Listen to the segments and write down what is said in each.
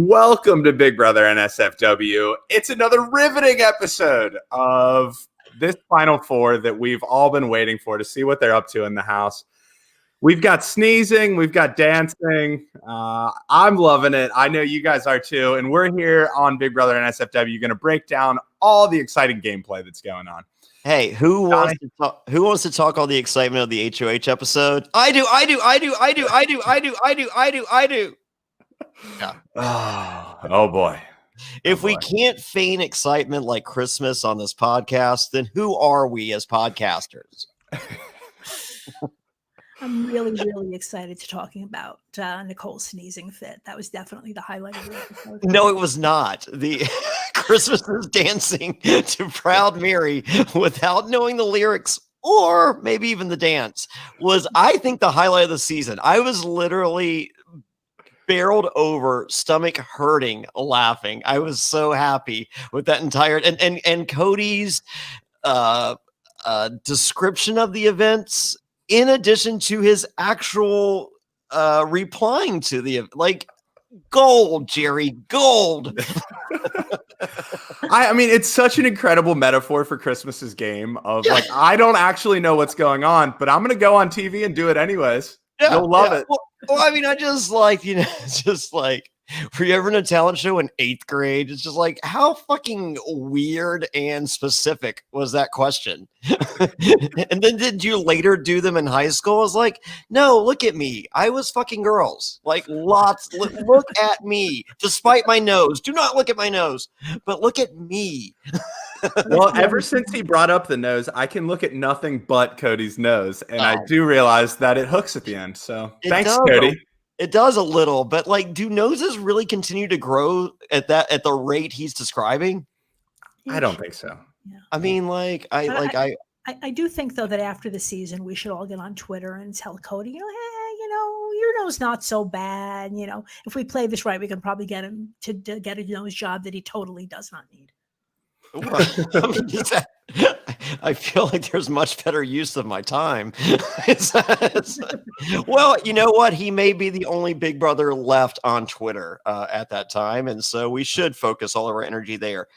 Welcome to Big Brother NSFW. It's another riveting episode of this Final Four that we've all been waiting for to see what they're up to in the house. We've got sneezing, we've got dancing. I'm loving it. I know you guys are too. And we're here on Big Brother NSFW going to break down all the exciting gameplay that's going on. Hey, who wants to talk all the excitement of the HOH episode? I do. Yeah. Oh boy. If we can't feign excitement like Christmas on this podcast, then who are we as podcasters? I'm really, really excited to talking about Nicole's sneezing fit. That was definitely the highlight of the episode. No, it was not. The Christmas is dancing to Proud Mary without knowing the lyrics or maybe even the dance was, I think, the highlight of the season. I was literally barreled over, stomach hurting, laughing. I was so happy with that entire and Cody's description of the events, in addition to his actual replying to the gold, Jerry, gold. I mean, it's such an incredible metaphor for Christmas's game of I don't actually know what's going on, but I'm going to go on TV and do it anyways. Yeah, you'll love it. Well, I mean, I just it's just were you ever in a talent show in 8th grade? It's just how fucking weird and specific was that question? And then did you later do them in high school? I was no, look at me. I was fucking girls. Lots. Look at me. Despite my nose. Do not look at my nose, but look at me. Well, ever since he brought up the nose, I can look at nothing but Cody's nose. And I do realize that it hooks at the end. So thanks, Cody. It does a little, but do noses really continue to grow at the rate he's describing? I don't think so. Yeah. I mean, I do think though that after the season, we should all get on Twitter and tell Cody, hey, your nose not so bad. If we play this right, we can probably get him to get a nose job that he totally does not need. I feel like there's much better use of my time. Well, you know what? He may be the only Big Brother left on Twitter at that time, and so we should focus all of our energy there.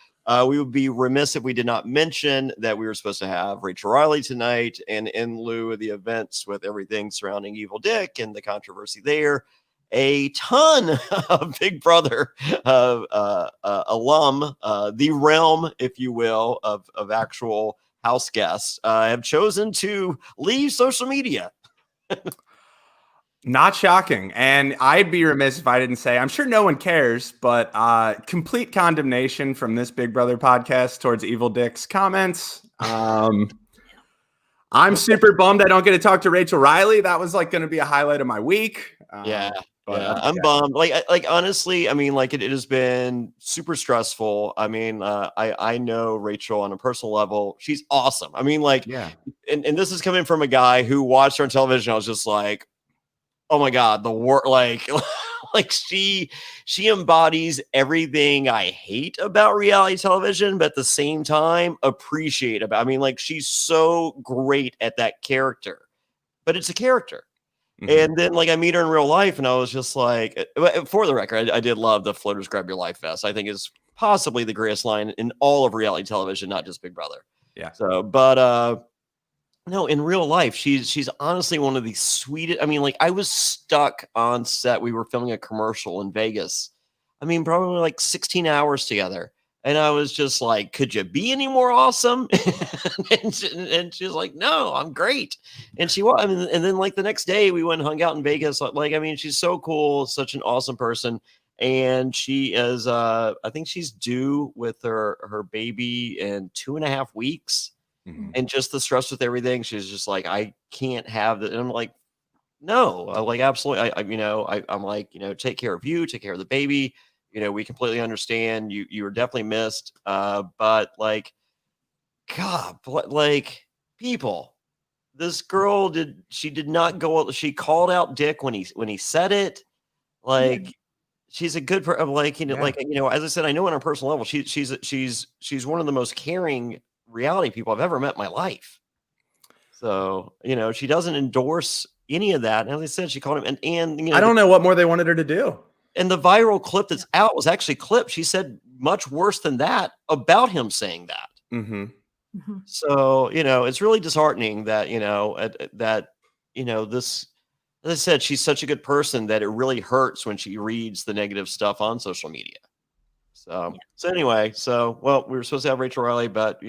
We would be remiss if we did not mention that we were supposed to have Rachel Riley tonight, and in lieu of the events with everything surrounding Evil Dick and the controversy there, a ton of Big Brother alum, the realm, if you will, of actual house guests have chosen to leave social media. Not shocking. And I'd be remiss if I didn't say, I'm sure no one cares, but complete condemnation from this Big Brother podcast towards Evil Dick's comments. I'm super bummed I don't get to talk to Rachel Riley. That was going to be a highlight of my week. But I'm bummed. Honestly, I mean, it has been super stressful. I mean, I know Rachel on a personal level. She's awesome. I mean, and this is coming from a guy who watched her on television. I was just oh my God, the work, she embodies everything I hate about reality television, but at the same time appreciate about. I mean, she's so great at that character, but it's a character. And then I meet her in real life and I was just for the record, I did love the floaters grab your life vest. I think is possibly the greatest line in all of reality television, not just Big Brother. Yeah. So, but no, in real life, she's honestly one of the sweetest. I mean, I was stuck on set. We were filming a commercial in Vegas. I mean, probably 16 hours together. And I was just could you be any more awesome? and she was no, I'm great. And she was. I mean, and then the next day we went and hung out in Vegas. I mean, she's so cool, such an awesome person. And she is, I think she's due with her baby in 2.5 weeks. Mm-hmm. And just the stress with everything. She's just I can't have that. And I'm no, absolutely. I'm take care of you, take care of the baby. We completely understand you were definitely missed. But God, people, this girl did not go. She called out Dick when he said it. She's a good person. As I said, I know on a personal level, she's one of the most caring reality people I've ever met in my life. So, she doesn't endorse any of that. And as I said, she called him and I don't know what more they wanted her to do. And the viral clip that's out was actually clipped. She said much worse than that about him saying that. Mm-hmm. Mm-hmm. So, it's really disheartening that, this, as I said, she's such a good person that it really hurts when she reads the negative stuff on social media. So, anyway, well, we were supposed to have Rachel Riley, but,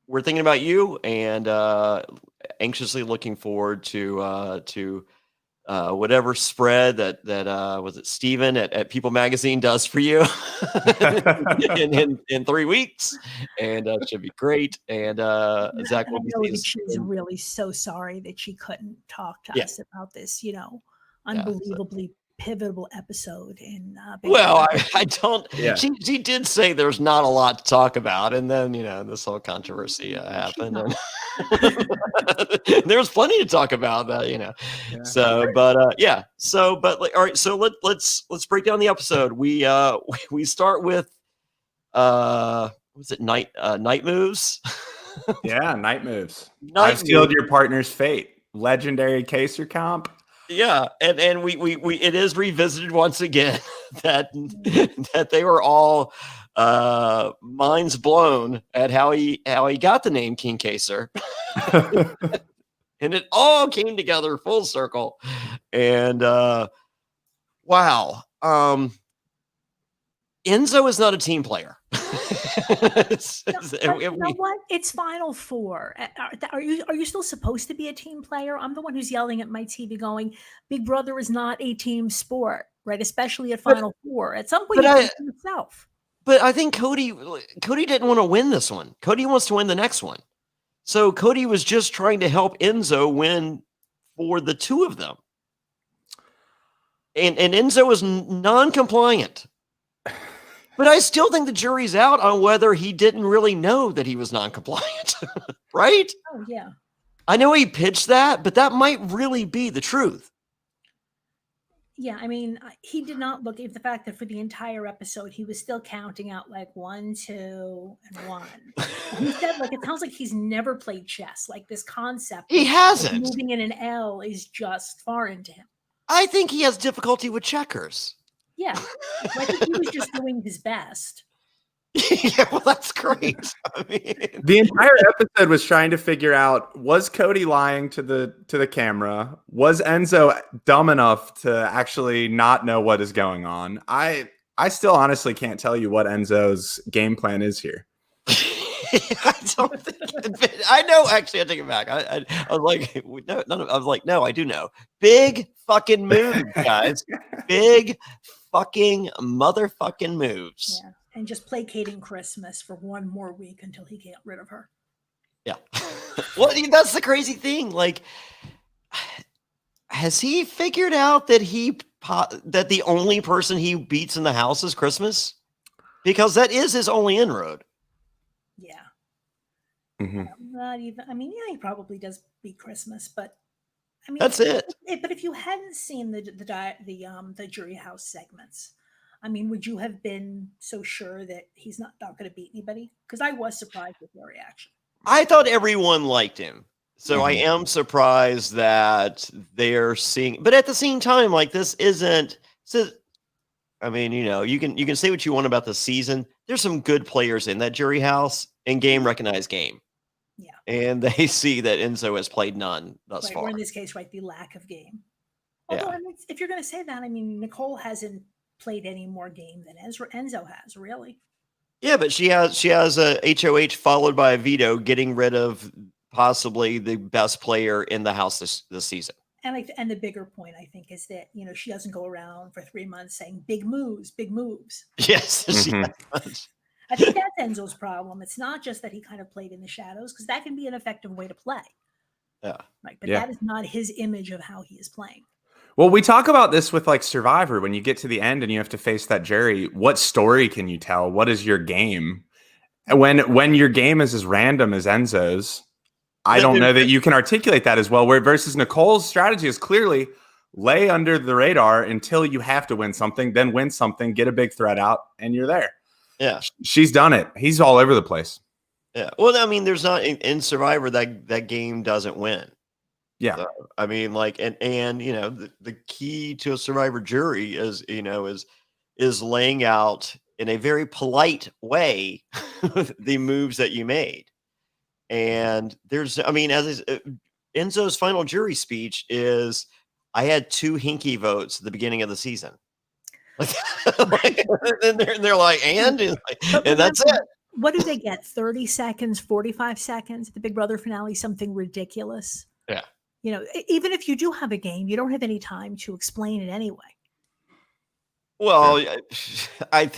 we're thinking about you and anxiously looking forward to whatever spread that was it Steven at People Magazine does for you in 3 weeks, and it should be great. And Zach will I be know that she's really so sorry that she couldn't talk to us about this, unbelievably pivotal episode in Big Well, Brother. I don't. Yeah. She did say there's not a lot to talk about, and then this whole controversy happened, and there was plenty to talk about that, Yeah. So, but all right. So let's break down the episode. We start with what's it? Night moves. Yeah, night moves. Night I've sealed your partner's fate. Legendary Caser comp. Yeah, and we it is revisited once again that they were all minds blown at how he got the name King Kaser. And it all came together full circle. And wow. Enzo is not a team player. You know what? It's Final Four. Are you still supposed to be a team player? I'm the one who's yelling at my TV going, Big Brother is not a team sport, right? Especially at Final Four. At some point, you can do yourself. But I think Cody didn't want to win this one. Cody wants to win the next one. So Cody was just trying to help Enzo win for the two of them. And Enzo was non-compliant. But I still think the jury's out on whether he didn't really know that he was non-compliant, right? Oh, yeah. I know he pitched that, but that might really be the truth. Yeah, I mean, he did not look at the fact that for the entire episode, he was still counting out like 1, 2, and 1. He said, it sounds like he's never played chess. Like this concept. He hasn't. Moving in an L is just foreign to him. I think he has difficulty with checkers. Yeah, I think he was just doing his best. Yeah, well, that's great. I mean, the entire episode was trying to figure out, was Cody lying to the camera? Was Enzo dumb enough to actually not know what is going on? I still honestly can't tell you what Enzo's game plan is here. I don't think. I know. Actually, I take it back. I was like, no, I was like, no, I do know. Big fucking moves, guys. Big fucking motherfucking moves. Yeah. And just placating Christmas for one more week until he gets rid of her. Yeah. Well, that's the crazy thing. Like, has he figured out that that the only person he beats in the house is Christmas? Because that is his only inroad. Yeah. Mm-hmm. Not even. I mean, yeah, he probably does beat Christmas, but I mean, that's it. But if you hadn't seen the jury house segments, I mean, would you have been so sure that he's not going to beat anybody? Because I was surprised with your reaction. I thought everyone liked him. So I am surprised that they're seeing, but at the same time, like this isn't, so, I mean, you can say what you want about the season. There's some good players in that jury house and game recognized game. Yeah. And they see that Enzo has played none thus far. Or in this case, right, the lack of game. Although, I mean, if you're going to say that, I mean, Nicole hasn't played any more game than Enzo has, really. Yeah, but she has a HOH followed by a veto, getting rid of possibly the best player in the house this season. And the bigger point, I think, is that she doesn't go around for 3 months saying big moves, big moves. Yes, I think that's Enzo's problem. It's not just that he kind of played in the shadows, because that can be an effective way to play. Yeah, right. But that is not his image of how he is playing. Well, we talk about this with like Survivor. When you get to the end and you have to face that jury, what story can you tell? What is your game? When your game is as random as Enzo's, I don't know that you can articulate that as well. Where versus Nicole's strategy is clearly lay under the radar until you have to win something, then win something, get a big threat out, and you're there. Yeah, she's done it. He's all over the place. Yeah. Well, I mean, there's not in Survivor that game doesn't win. Yeah. So, I mean, like, and you know, the key to a survivor jury is, you know, is laying out in a very polite way the moves that you made. And there's, I mean, Enzo's final jury speech is, I had 2 hinky votes at the beginning of the season. Like, and they're like, and that's it. What do they get? 30 seconds, 45 seconds? The Big Brother finale, something ridiculous. Yeah. You know, even if you do have a game, you don't have any time to explain it anyway. Well, I'm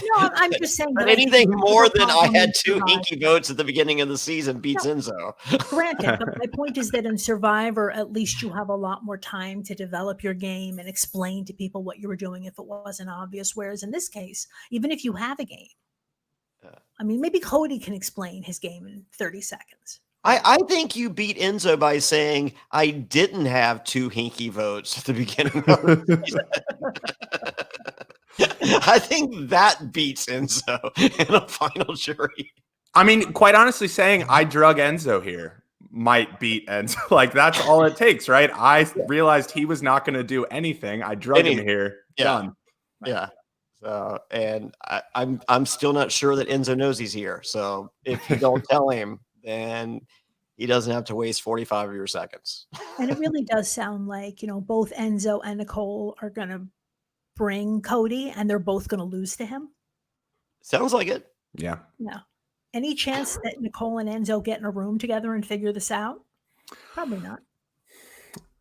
just saying that anything more than I had 2 Survivor. hinky votes at the beginning of the season beats Enzo. Granted, but my point is that in Survivor, at least you have a lot more time to develop your game and explain to people what you were doing if it wasn't obvious. Whereas in this case, even if you have a game, I mean, maybe Cody can explain his game in 30 seconds. I think you beat Enzo by saying I didn't have 2 hinky votes at the beginning of the season. I think that beats Enzo in a final jury. I mean, quite honestly, saying I drug Enzo here might beat Enzo. Like, that's all it takes, right? I realized he was not going to do anything. I drug him here. Yeah. Done. Yeah. So, and I'm still not sure that Enzo knows he's here. So if you don't tell him, then he doesn't have to waste 45 of your seconds. And it really does sound like, you know, both Enzo and Nicole are going to bring Cody, and they're both going to lose to him. Sounds like it. Yeah. No. Any chance that Nicole and Enzo get in a room together and figure this out? Probably not.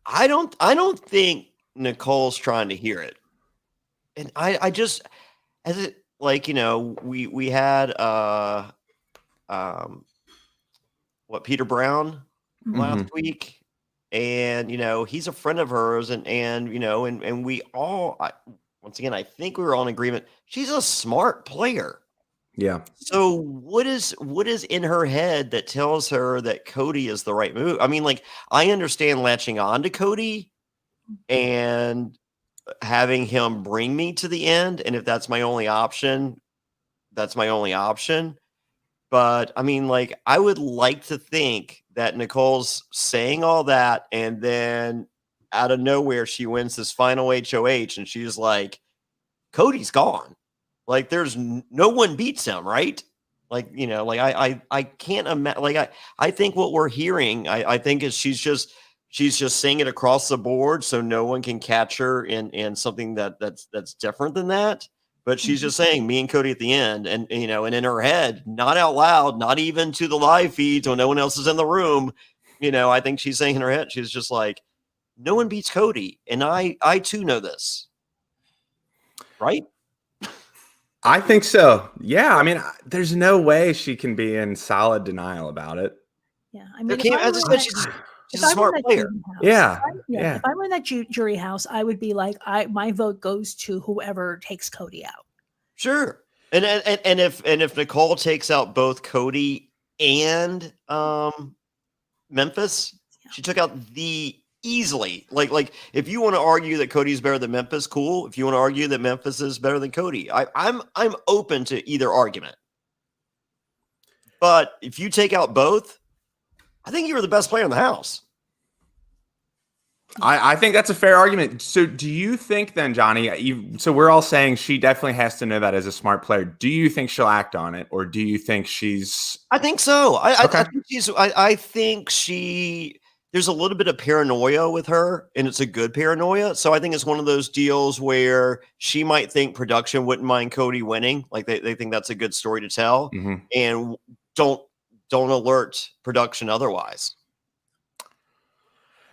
I don't think Nicole's trying to hear it. And I just, as it, like, you know, we had Peter Brown last week, and you know, he's a friend of hers, and you know, and we all, once again, I think we were all in agreement, she's a smart player. Yeah. So what is in her head that tells her that Cody is the right move? I mean, like, I understand latching on to Cody and having him bring me to the end, and if that's my only option, that's my only option. But I mean, like, I would like to think that Nicole's saying all that, and then out of nowhere, she wins this final HOH, and she's like, Cody's gone. Like, there's no one beats him, right? Like, you know, like, I can't imagine. Like, I think what we're hearing, I think is she's just saying it across the board, so no one can catch her in something that's different than that. But she's just saying me and Cody at the end, and you know, and in her head, not out loud, not even to the live feeds when no one else is in the room. You know, I think she's saying in her head, she's just like, no one beats Cody, and I too know this, right? I think so. Yeah. I mean, there's no way she can be in solid denial about it. Yeah. I mean, as I said, she's a smart player. Yeah. If I were in that jury house, I would be like, my vote goes to whoever takes Cody out. Sure. And if Nicole takes out both Cody and Memphis, she took out the easily. Like if you want to argue that Cody's better than Memphis, cool. If you want to argue that Memphis is better than Cody, I'm open to either argument. But if you take out both, I think you were the best player in the house. I think that's a fair argument. So do you think then, Johnny, so we're all saying she definitely has to know that as a smart player. Do you think she'll act on it, or do you think she's... I think so. Okay. I think there's a little bit of paranoia with her, and it's a good paranoia. So I think it's one of those deals where she might think production wouldn't mind Cody winning. Like they think that's a good story to tell, and don't alert production otherwise.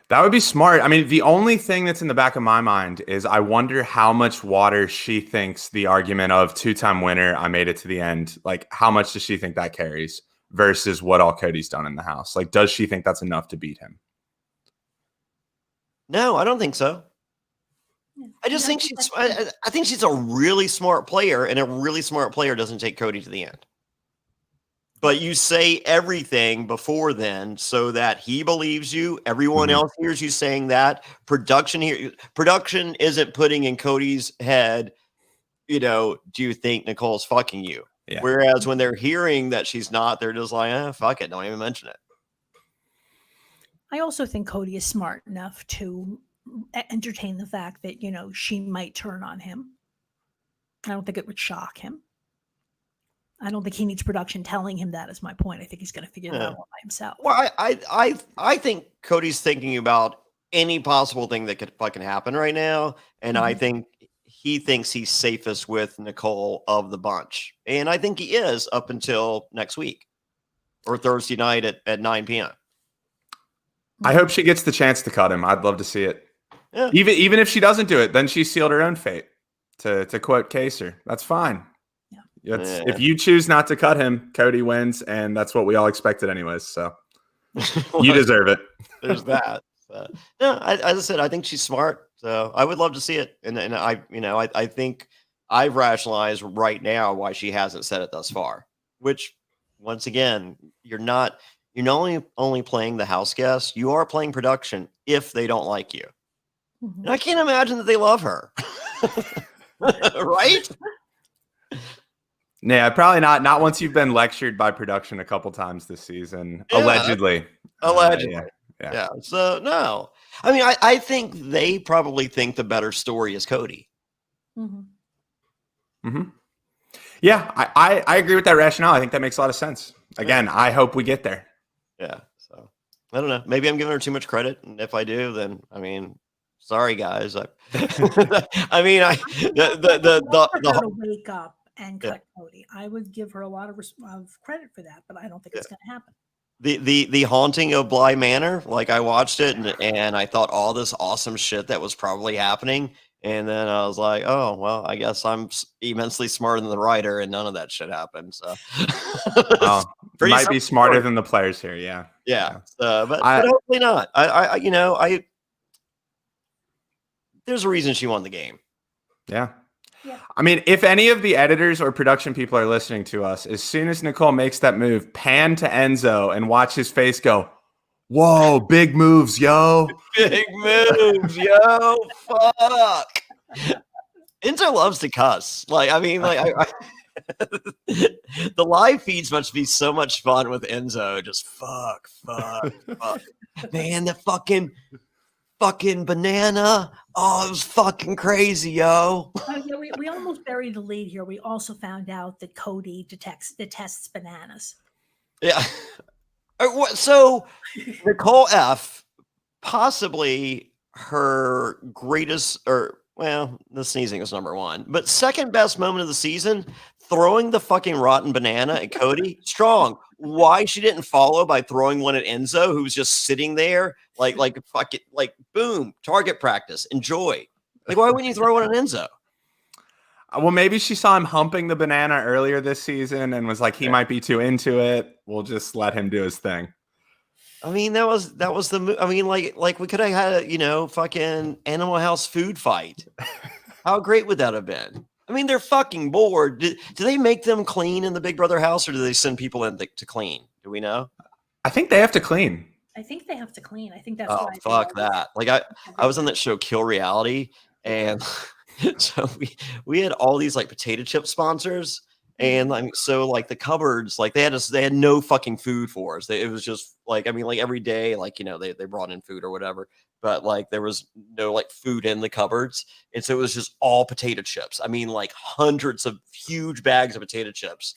That would be smart. I mean, the only thing that's in the back of my mind is I wonder how much water she thinks the argument of 2-time winner, I made it to the end, like how much does she think that carries versus what all Cody's done in the house? Like, does she think that's enough to beat him? No, I don't think so. I just think I think she's a really smart player, and a really smart player doesn't take Cody to the end. But you say everything before then so that he believes you. Everyone else hears you saying that. Production isn't putting in Cody's head, you know, do you think Nicole's fucking you? Yeah. Whereas when they're hearing that she's not, they're just like, fuck it, don't even mention it. I also think Cody is smart enough to entertain the fact that, she might turn on him. I don't think it would shock him. I don't think he needs production telling him that, is my point. I think he's going to figure that out by himself. Well, I think Cody's thinking about any possible thing that could fucking happen right now. And I think he thinks he's safest with Nicole of the bunch. And I think he is up until next week or Thursday night at 9 p.m. I hope she gets the chance to cut him. I'd love to see it. Yeah. Even if she doesn't do it, then she sealed her own fate. To quote Kaser, that's fine. If you choose not to cut him, Cody wins, and that's what we all expected anyways. So you deserve it. There's that. No, as I said, I think she's smart. So I would love to see it. And I think I've rationalized right now why she hasn't said it thus far. Which, once again, you're not only playing the house guest. You are playing production if they don't like you. And I can't imagine that they love her. Right? Yeah, probably not. Not once you've been lectured by production a couple times this season. Yeah. Allegedly. Yeah. So, no. I mean, I think they probably think the better story is Cody. Yeah, I agree with that rationale. I think that makes a lot of sense. Again, I hope we get there. Yeah. So, I don't know. Maybe I'm giving her too much credit. And if I do, then, sorry, guys. To wake up and cut Cody. I would give her a lot of credit for that, but I don't think it's going to happen. The haunting of Bly Manor, like I watched it and I thought all this awesome shit that was probably happening, and then I was like, oh well, I guess I'm immensely smarter than the writer, and none of that shit happened. So might be smarter than the players here, yeah. But hopefully not. I there's a reason she won the game. Yeah. I mean, if any of the editors or production people are listening to us, as soon as Nicole makes that move, pan to Enzo and watch his face go, whoa, big moves, yo. Big moves, yo. Fuck. Enzo loves to cuss. The live feeds must be so much fun with Enzo. Just fuck. Man, the fucking banana. Oh, it was fucking crazy, yo. We almost buried the lead here. We also found out that Cody detests bananas. Yeah. So Nicole F, possibly her greatest, the sneezing is number one, but second best moment of the season, throwing the fucking rotten banana at Cody. Strong. Why she didn't follow by throwing one at Enzo, who's just sitting there like fuck it, like boom, target practice, enjoy. Like, why wouldn't you throw one at Enzo? Well, maybe she saw him humping the banana earlier this season and was like, he might be too into it. We'll just let him do his thing. I mean, that was the. I mean, like we could have had a fucking Animal House food fight. How great would that have been? I mean, they're fucking bored. Do they make them clean in the Big Brother house, or do they send people in to clean? Do we know? I think they have to clean. I think they have to clean. I think that's why. Fuck that. Like I was on that show Kill Reality, and so we had all these like potato chip sponsors, and the cupboards, like they had no fucking food for us. It was just like, every day, they brought in food or whatever, but like there was no like food in the cupboards, and so it was just all potato chips. I mean, like hundreds of huge bags of potato chips.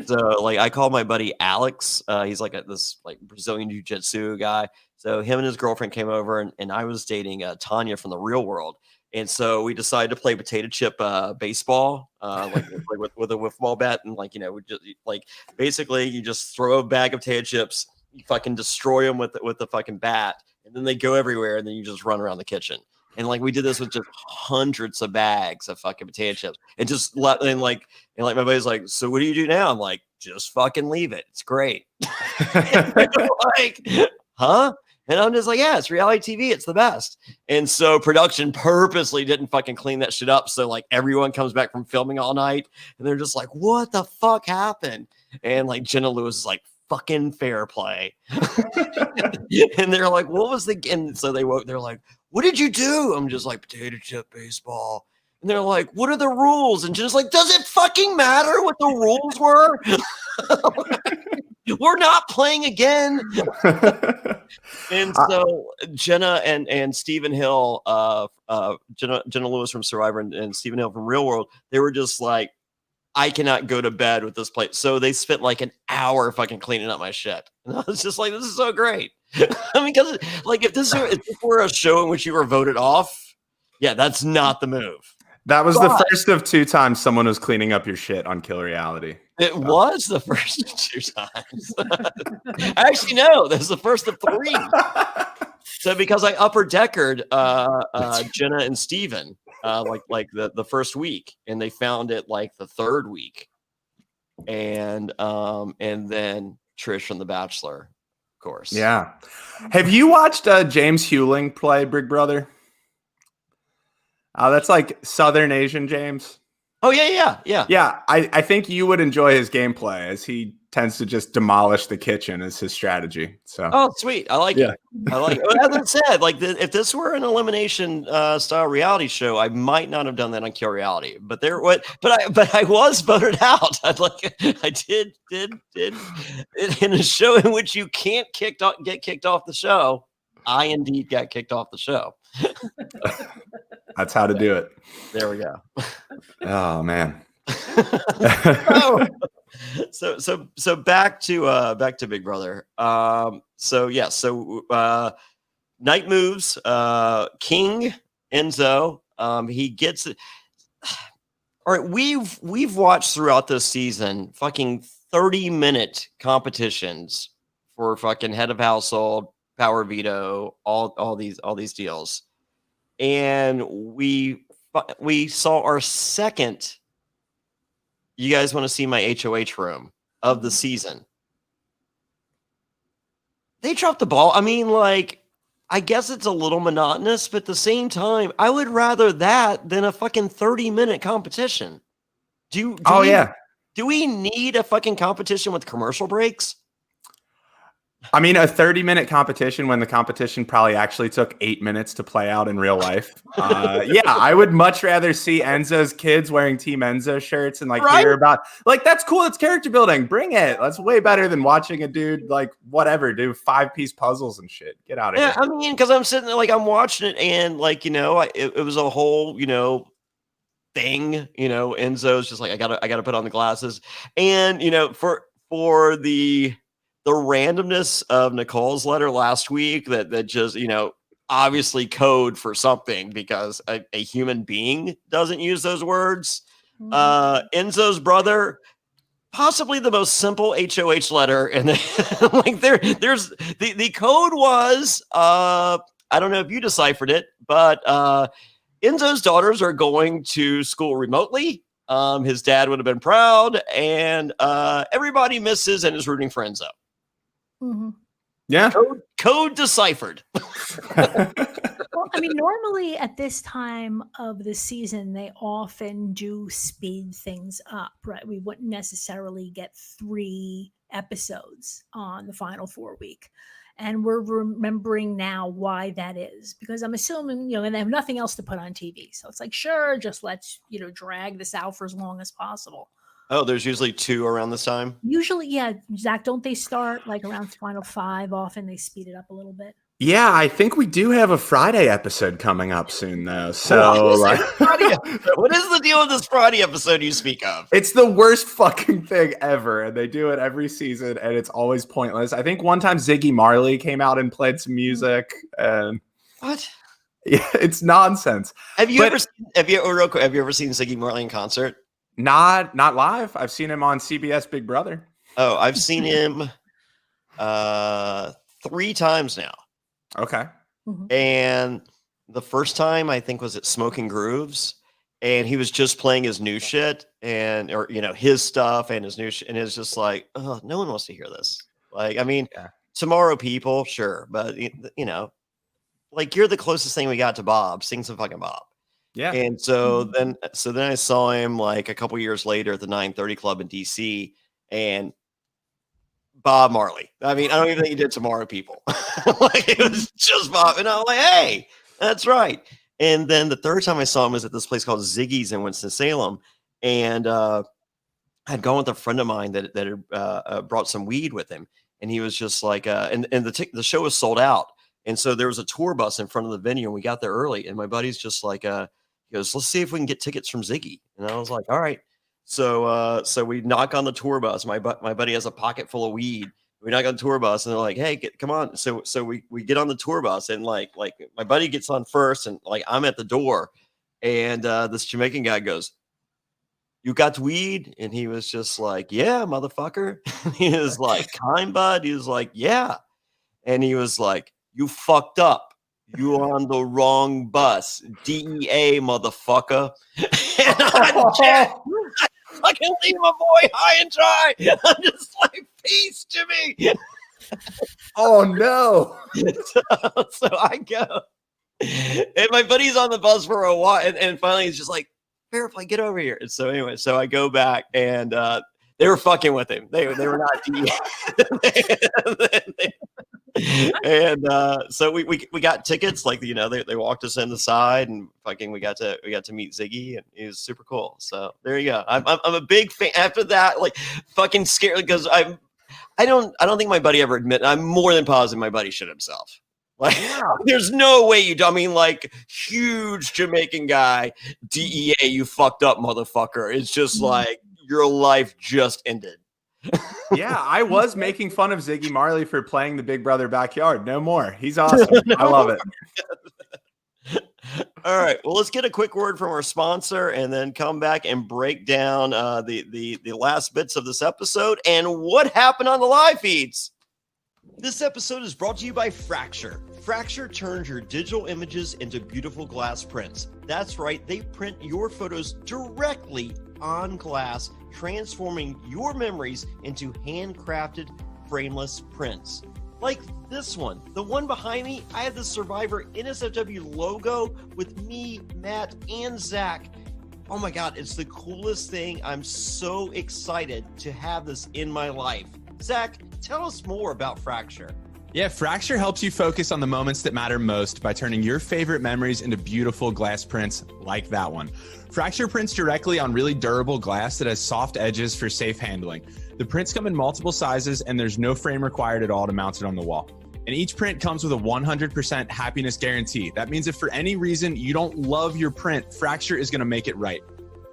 So like I called my buddy Alex. He's like this like Brazilian jiu-jitsu guy. So him and his girlfriend came over, and I was dating Tanya from the Real World. And so we decided to play potato chip baseball, with a wiffle ball bat, and we just basically you just throw a bag of potato chips, you fucking destroy them with the fucking bat, and then they go everywhere, and then you just run around the kitchen. And we did this with just hundreds of bags of fucking potato chips, and just my buddy's like, so what do you do now? I'm like, just fucking leave it. It's great. Huh? And I'm just like, yeah, it's reality TV. It's the best. And so production purposely didn't fucking clean that shit up. So everyone comes back from filming all night, and they're just like, what the fuck happened? And Jenna Lewis is like, fucking fair play. And they're like, what was and so they're like, what did you do? I'm just like, potato chip baseball. And they're like, what are the rules? And Jenna's like, does it fucking matter what the rules were? We're not playing again. And so Jenna and Stephen Hill, Jenna Lewis from Survivor and Stephen Hill from Real World, they were just like, I cannot go to bed with this plate. So they spent like an hour fucking cleaning up my shit. And I was just like, this is so great. I mean, because like if this were a show in which you were voted off, yeah, that's not the move. That was the first of 2 times someone was cleaning up your shit on Kill Reality. It was the first of 2 times. Actually, no, that was the first of 3. So because I upper deckered Jenna and Steven like the first week, and they found it like the 3rd week. And then Trish from The Bachelor, of course. Yeah. Have you watched James Hewling play Big Brother? That's like Southern Asian James. Oh, yeah. Yeah, I think you would enjoy his gameplay, as he tends to just demolish the kitchen as his strategy. So, oh, sweet. I like it. I like it. Well, as I said, like if this were an elimination style reality show, I might not have done that on Kill Reality. But I was voted out. I did in a show in which you can't get kicked off the show. I indeed got kicked off the show. That's how to do it. There we go. Oh man. So back to Big Brother. Night moves. King Enzo. He gets it. All right, we've watched throughout this season fucking 30-minute competitions for fucking head of household, power veto, all these deals. And we saw our second, you guys want to see my HOH room of the season. They dropped the ball. I mean, like, I guess it's a little monotonous, but at the same time, I would rather that than a fucking 30-minute competition. Do we need a fucking competition with commercial breaks? I mean, a 30-minute competition when the competition probably actually took 8 minutes to play out in real life. Yeah, I would much rather see Enzo's kids wearing Team Enzo shirts and hear about, that's cool. It's character building. Bring it. That's way better than watching a dude do 5-piece puzzles and shit. Get out of here. Yeah, I mean, because I'm sitting there, I'm watching it, and it was a whole, thing. Enzo's just like, I gotta put on the glasses, and for the randomness of Nicole's letter last week that just, obviously code for something, because a human being doesn't use those words. Enzo's brother, possibly the most simple HOH letter. And there's the code was, I don't know if you deciphered it, but Enzo's daughters are going to school remotely. His dad would have been proud, and everybody misses and is rooting for Enzo. Mm-hmm. Yeah. Code deciphered. Well, I mean, normally at this time of the season, they often do speed things up, right? We wouldn't necessarily get 3 episodes on the final 4 week. And we're remembering now why that is, because I'm assuming, and they have nothing else to put on TV. So it's like, sure, just let's, drag this out for as long as possible. Oh, there's usually 2 around this time? Usually, yeah. Zach, don't they start around final 5? Often they speed it up a little bit. Yeah, I think we do have a Friday episode coming up soon, though. So, what is the deal with this Friday episode you speak of? It's the worst fucking thing ever, and they do it every season, and it's always pointless. I think one time Ziggy Marley came out and played some music, and what? Yeah, it's nonsense. Have you ever seen Ziggy Marley in concert? Not live. I've seen him on CBS Big Brother. Oh, I've seen him 3 times now. Okay. Mm-hmm. And the first time I think was at Smoking Grooves, and he was just playing his new shit or his stuff and his new shit, and it's just like, oh, no one wants to hear this. Tomorrow People, sure, but you're the closest thing we got to Bob. Sing some fucking Bob. Yeah. And so then I saw him a couple years later at the 930 Club in DC, and Bob Marley. I mean, I don't even think he did Tomorrow People. It was just Bob. And I was like, hey, that's right. And then the third time I saw him was at this place called Ziggy's in Winston-Salem. And I'd gone with a friend of mine that had brought some weed with him. and he was just like, and the show was sold out. And so there was a tour bus in front of the venue, and we got there early. And my buddy's just like, he goes, let's see if we can get tickets from Ziggy. And I was like, all right. So we knock on the tour bus. My buddy has a pocket full of weed. We knock on the tour bus, and they're like, hey, come on. So we get on the tour bus, and like my buddy gets on first, and like I'm at the door, and this Jamaican guy goes, you got weed? And he was just like, yeah, motherfucker. He was like, kind bud. He was like, yeah. And he was like, you fucked up. You on the wrong bus. DEA, motherfucker. And I fucking leave my boy high and dry. I'm just like, peace, Jimmy. Oh, no. So I go. And my buddy's on the bus for a while. And finally he's just like, Verify, get over here. And so anyway, so I go back, and they were fucking with him. They were not DEA. And so we got tickets, like, you know, they walked us in the side, and fucking we got to meet Ziggy, and he was super cool. So there you go. I'm a big fan. After that, like, fucking scared, because I don't think my buddy ever admitted. I'm more than positive my buddy shit himself. Like, there's no way you do. I mean, like, huge Jamaican guy, DEA, you fucked up, motherfucker. It's just like your life just ended. Yeah, I was making fun of Ziggy Marley for playing the Big Brother backyard. No more. He's awesome. I love it. All right. Well, let's get a quick word from our sponsor, and then come back and break down the last bits of this episode and what happened on the live feeds. This episode is brought to you by Fracture. Fracture turns your digital images into beautiful glass prints. That's right, they print your photos directly on glass, transforming your memories into handcrafted, frameless prints. Like this one. The one behind me, I have the Survivor NSFW logo with me, Matt, and Zach. Oh my God, it's the coolest thing. I'm so excited to have this in my life. Zach, tell us more about Fracture. Yeah, Fracture helps you focus on the moments that matter most by turning your favorite memories into beautiful glass prints like that one. Fracture prints directly on really durable glass that has soft edges for safe handling. The prints come in multiple sizes, and there's no frame required at all to mount it on the wall. And each print comes with a 100% happiness guarantee. That means if for any reason you don't love your print, Fracture is going to make it right.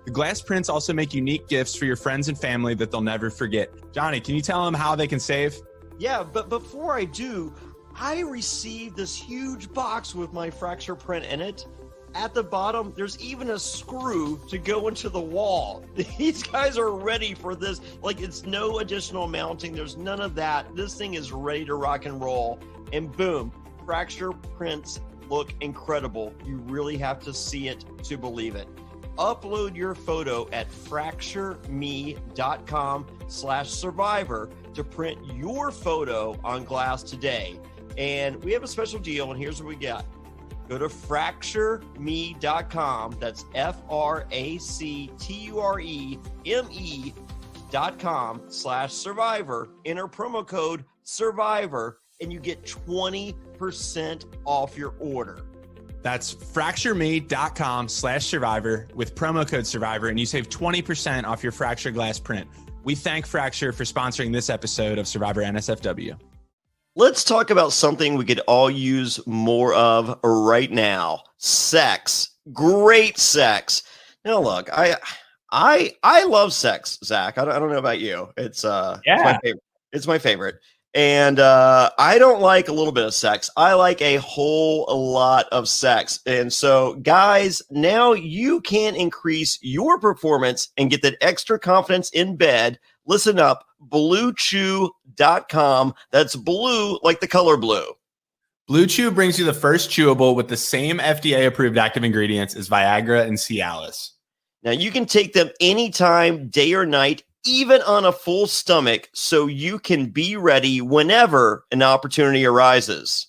The glass prints also make unique gifts for your friends and family that they'll never forget. Johnny, can you tell them how they can save? Yeah, but before I do, I received this huge box with my Fracture print in it. At the bottom, there's even a screw to go into the wall. These guys are ready for this. Like, it's no additional mounting. There's none of that. This thing is ready to rock and roll. And boom, Fracture prints look incredible. You really have to see it to believe it. Upload your photo at fractureme.com/survivor to print your photo on glass today. And we have a special deal, and here's what we got. Go to fractureme.com. That's fractureme.com/survivor. Enter promo code survivor, and you get 20% off your order. That's fractureme.com/survivor with promo code survivor, and you save 20% off your Fracture glass print. We thank Fracture for sponsoring this episode of Survivor NSFW. Let's talk about something we could all use more of right now. Sex. Great sex. Now look, I love sex, Zach. I don't know about you. It's my favorite. It's my favorite. And I don't like a little bit of sex. I like a whole lot of sex. And so, guys, now you can increase your performance and get that extra confidence in bed. Listen up, BlueChew.com. That's blue like the color blue. BlueChew brings you the first chewable with the same FDA-approved active ingredients as Viagra and Cialis. Now, you can take them anytime, day or night, even on a full stomach, so you can be ready whenever an opportunity arises.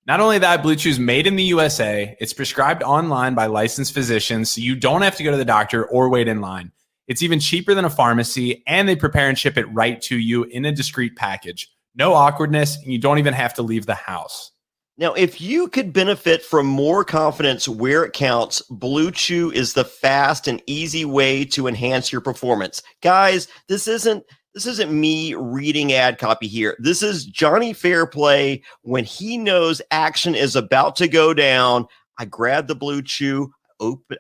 Not only that, BlueChew is made in the USA. It's prescribed online by licensed physicians, so you don't have to go to the doctor or wait in line. It's even cheaper than a pharmacy, and they prepare and ship it right to you in a discreet package. No awkwardness, and you don't even have to leave the house. Now, if you could benefit from more confidence where it counts, BlueChew is the fast and easy way to enhance your performance. Guys, this isn't This isn't me reading ad copy here. This is Johnny Fairplay when he knows action is about to go down. I grab the BlueChew,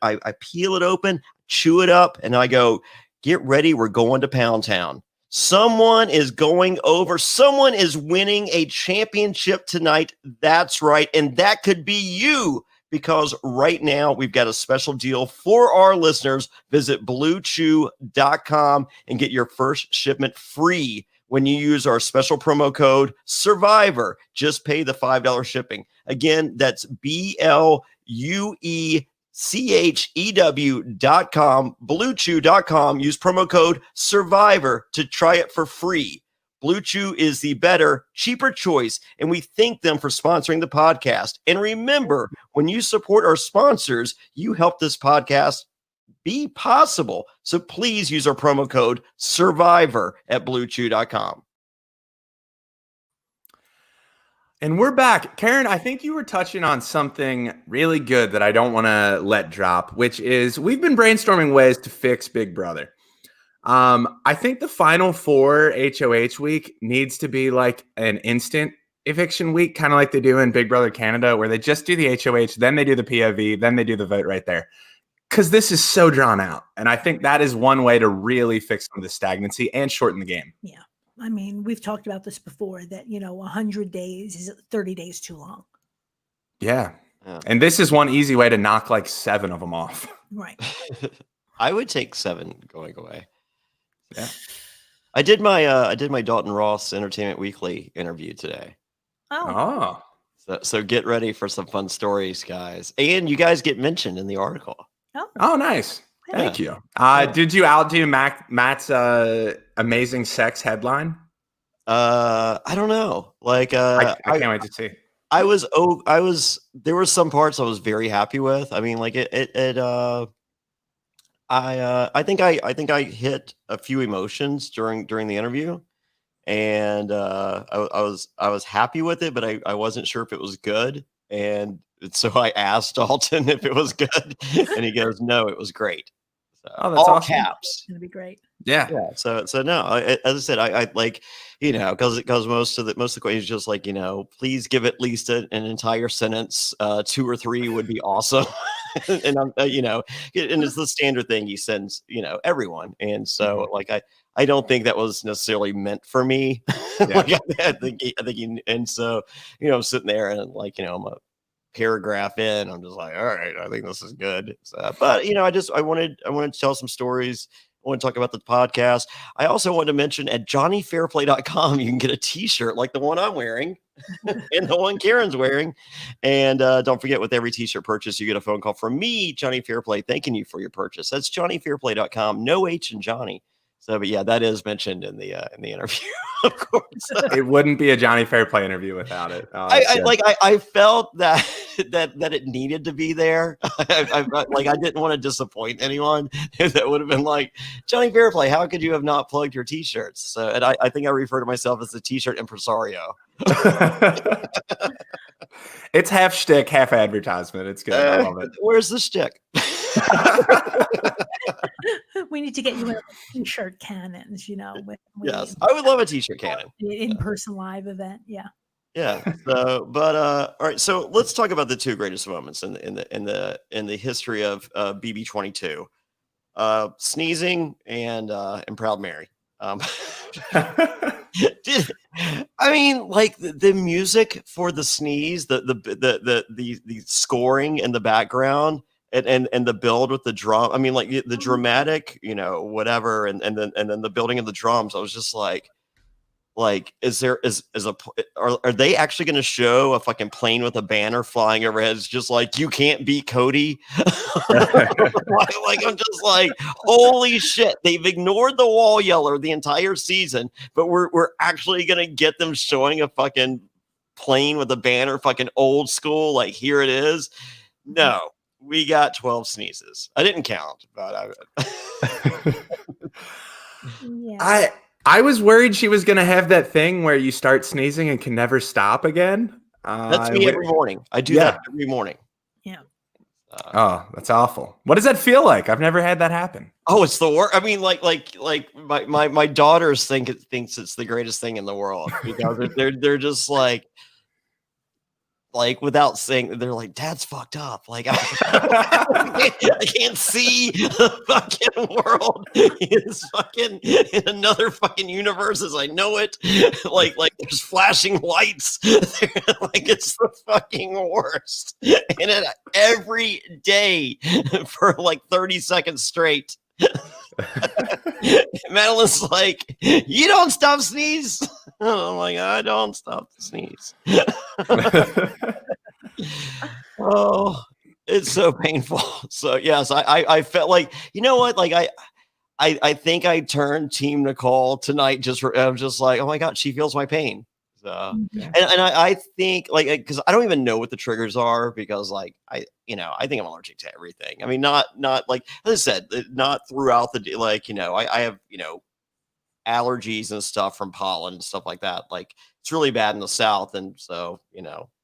I peel it open, chew it up, and I go, get ready, we're going to Pound Town. Someone is going over. Someone is winning a championship tonight. That's right. And that could be you, because right now we've got a special deal for our listeners. Visit BlueChew.com and get your first shipment free when you use our special promo code SURVIVOR. Just pay the $5 shipping. Again, that's BlueChew.com, BlueChew.com. Use promo code SURVIVOR to try it for free. BlueChew is the better, cheaper choice, and we thank them for sponsoring the podcast. And remember, when you support our sponsors, you help this podcast be possible. So please use our promo code SURVIVOR at BlueChew.com. And we're back. Karen, I think you were touching on something really good that I don't want to let drop, which is we've been brainstorming ways to fix Big Brother. I think the final four HOH week needs to be like an instant eviction week, kind of like they do in Big Brother Canada, where they just do the HOH, then they do the POV, then they do the vote right there. Because this is so drawn out. And I think that is one way to really fix some of the stagnancy and shorten the game. Yeah. I mean, we've talked about this before that, 100 days is 30 days too long. Yeah. And this is one easy way to knock like 7 of them off. Right. I would take 7 going away. Yeah. I did my Dalton Ross Entertainment Weekly interview today. Oh. So get ready for some fun stories, guys. And you guys get mentioned in the article. Oh, nice. Yeah. Thank you. Did you outdo Matt's amazing sex headline? I don't know. Like I can't wait to see. There were some parts I was very happy with. I mean, like I think I hit a few emotions during the interview, and I was happy with it, but I wasn't sure if it was good. And so I asked Dalton if it was good, and he goes, "No, it was great." So, that's all awesome. caps. It's going to be great. Yeah. So no, as I said, I like, because most of the questions just like, please give at least an entire sentence. 2 or 3 would be awesome. And I'm, and it's the standard thing he sends, everyone. And so like, I don't think that was necessarily meant for me. Yeah. Like, I think and so, I'm sitting there and like, I'm a paragraph in, I'm just like, all right, I think this is good. So, but I wanted to tell some stories. I want to talk about the podcast. I also want to mention at johnnyfairplay.com, you can get a t-shirt like the one I'm wearing and the one Karen's wearing. And don't forget, with every t-shirt purchase, you get a phone call from me, Johnny Fairplay, thanking you for your purchase. That's johnnyfairplay.com. No H in Johnny. So, but yeah, that is mentioned in the interview, of course. It wouldn't be a Johnny Fairplay interview without it. I felt that it needed to be there. I didn't want to disappoint anyone. That would have been like, Johnny Fairplay, how could you have not plugged your t-shirts? So, and I think I refer to myself as the t-shirt impresario. It's half shtick, half advertisement. It's good. I love it. Where's the shtick? We need to get you in t-shirt cannons, Yes, I would love a t-shirt cannon. In-person live event. Yeah. Yeah. So, but all right. So let's talk about the 2 greatest moments in the history of BB22, sneezing and Proud Mary. Like the music for the sneeze, the scoring in the background. And the build with the drum. I mean, like the dramatic, whatever, and then the building of the drums. I was just like, are they actually going to show a fucking plane with a banner flying overhead? It's just like, you can't beat Cody. Like I'm just like, holy shit! They've ignored the wall yeller the entire season, but we're actually going to get them showing a fucking plane with a banner, fucking old school. Like, here it is. No. We got 12 sneezes. I didn't count, but Yeah. I was worried she was going to have that thing where you start sneezing and can never stop again. That's me every morning. I do that every morning. Yeah. Oh, that's awful. What does that feel like? I've never had that happen. Oh, it's the worst. I mean, like my daughters thinks it's the greatest thing in the world because they're just like without saying, they're like, Dad's fucked up. Like I can't see the fucking world. It's fucking in another fucking universe as I know it. Like there's flashing lights. Like it's the fucking worst. And it every day for like 30 seconds straight. Madeline's like, you don't stop sneeze. I'm like, I don't stop to sneeze. Oh, it's so painful. So yes, I felt like, you know what, like I think I turned Team Nicole tonight. I'm just like, oh my god, she feels my pain. So and I think like, because I don't even know what the triggers are, because like I think I'm allergic to everything. I mean, not like, as I said, not throughout the day. Like, I have allergies and stuff from pollen and stuff like that. Like it's really bad in the South, and so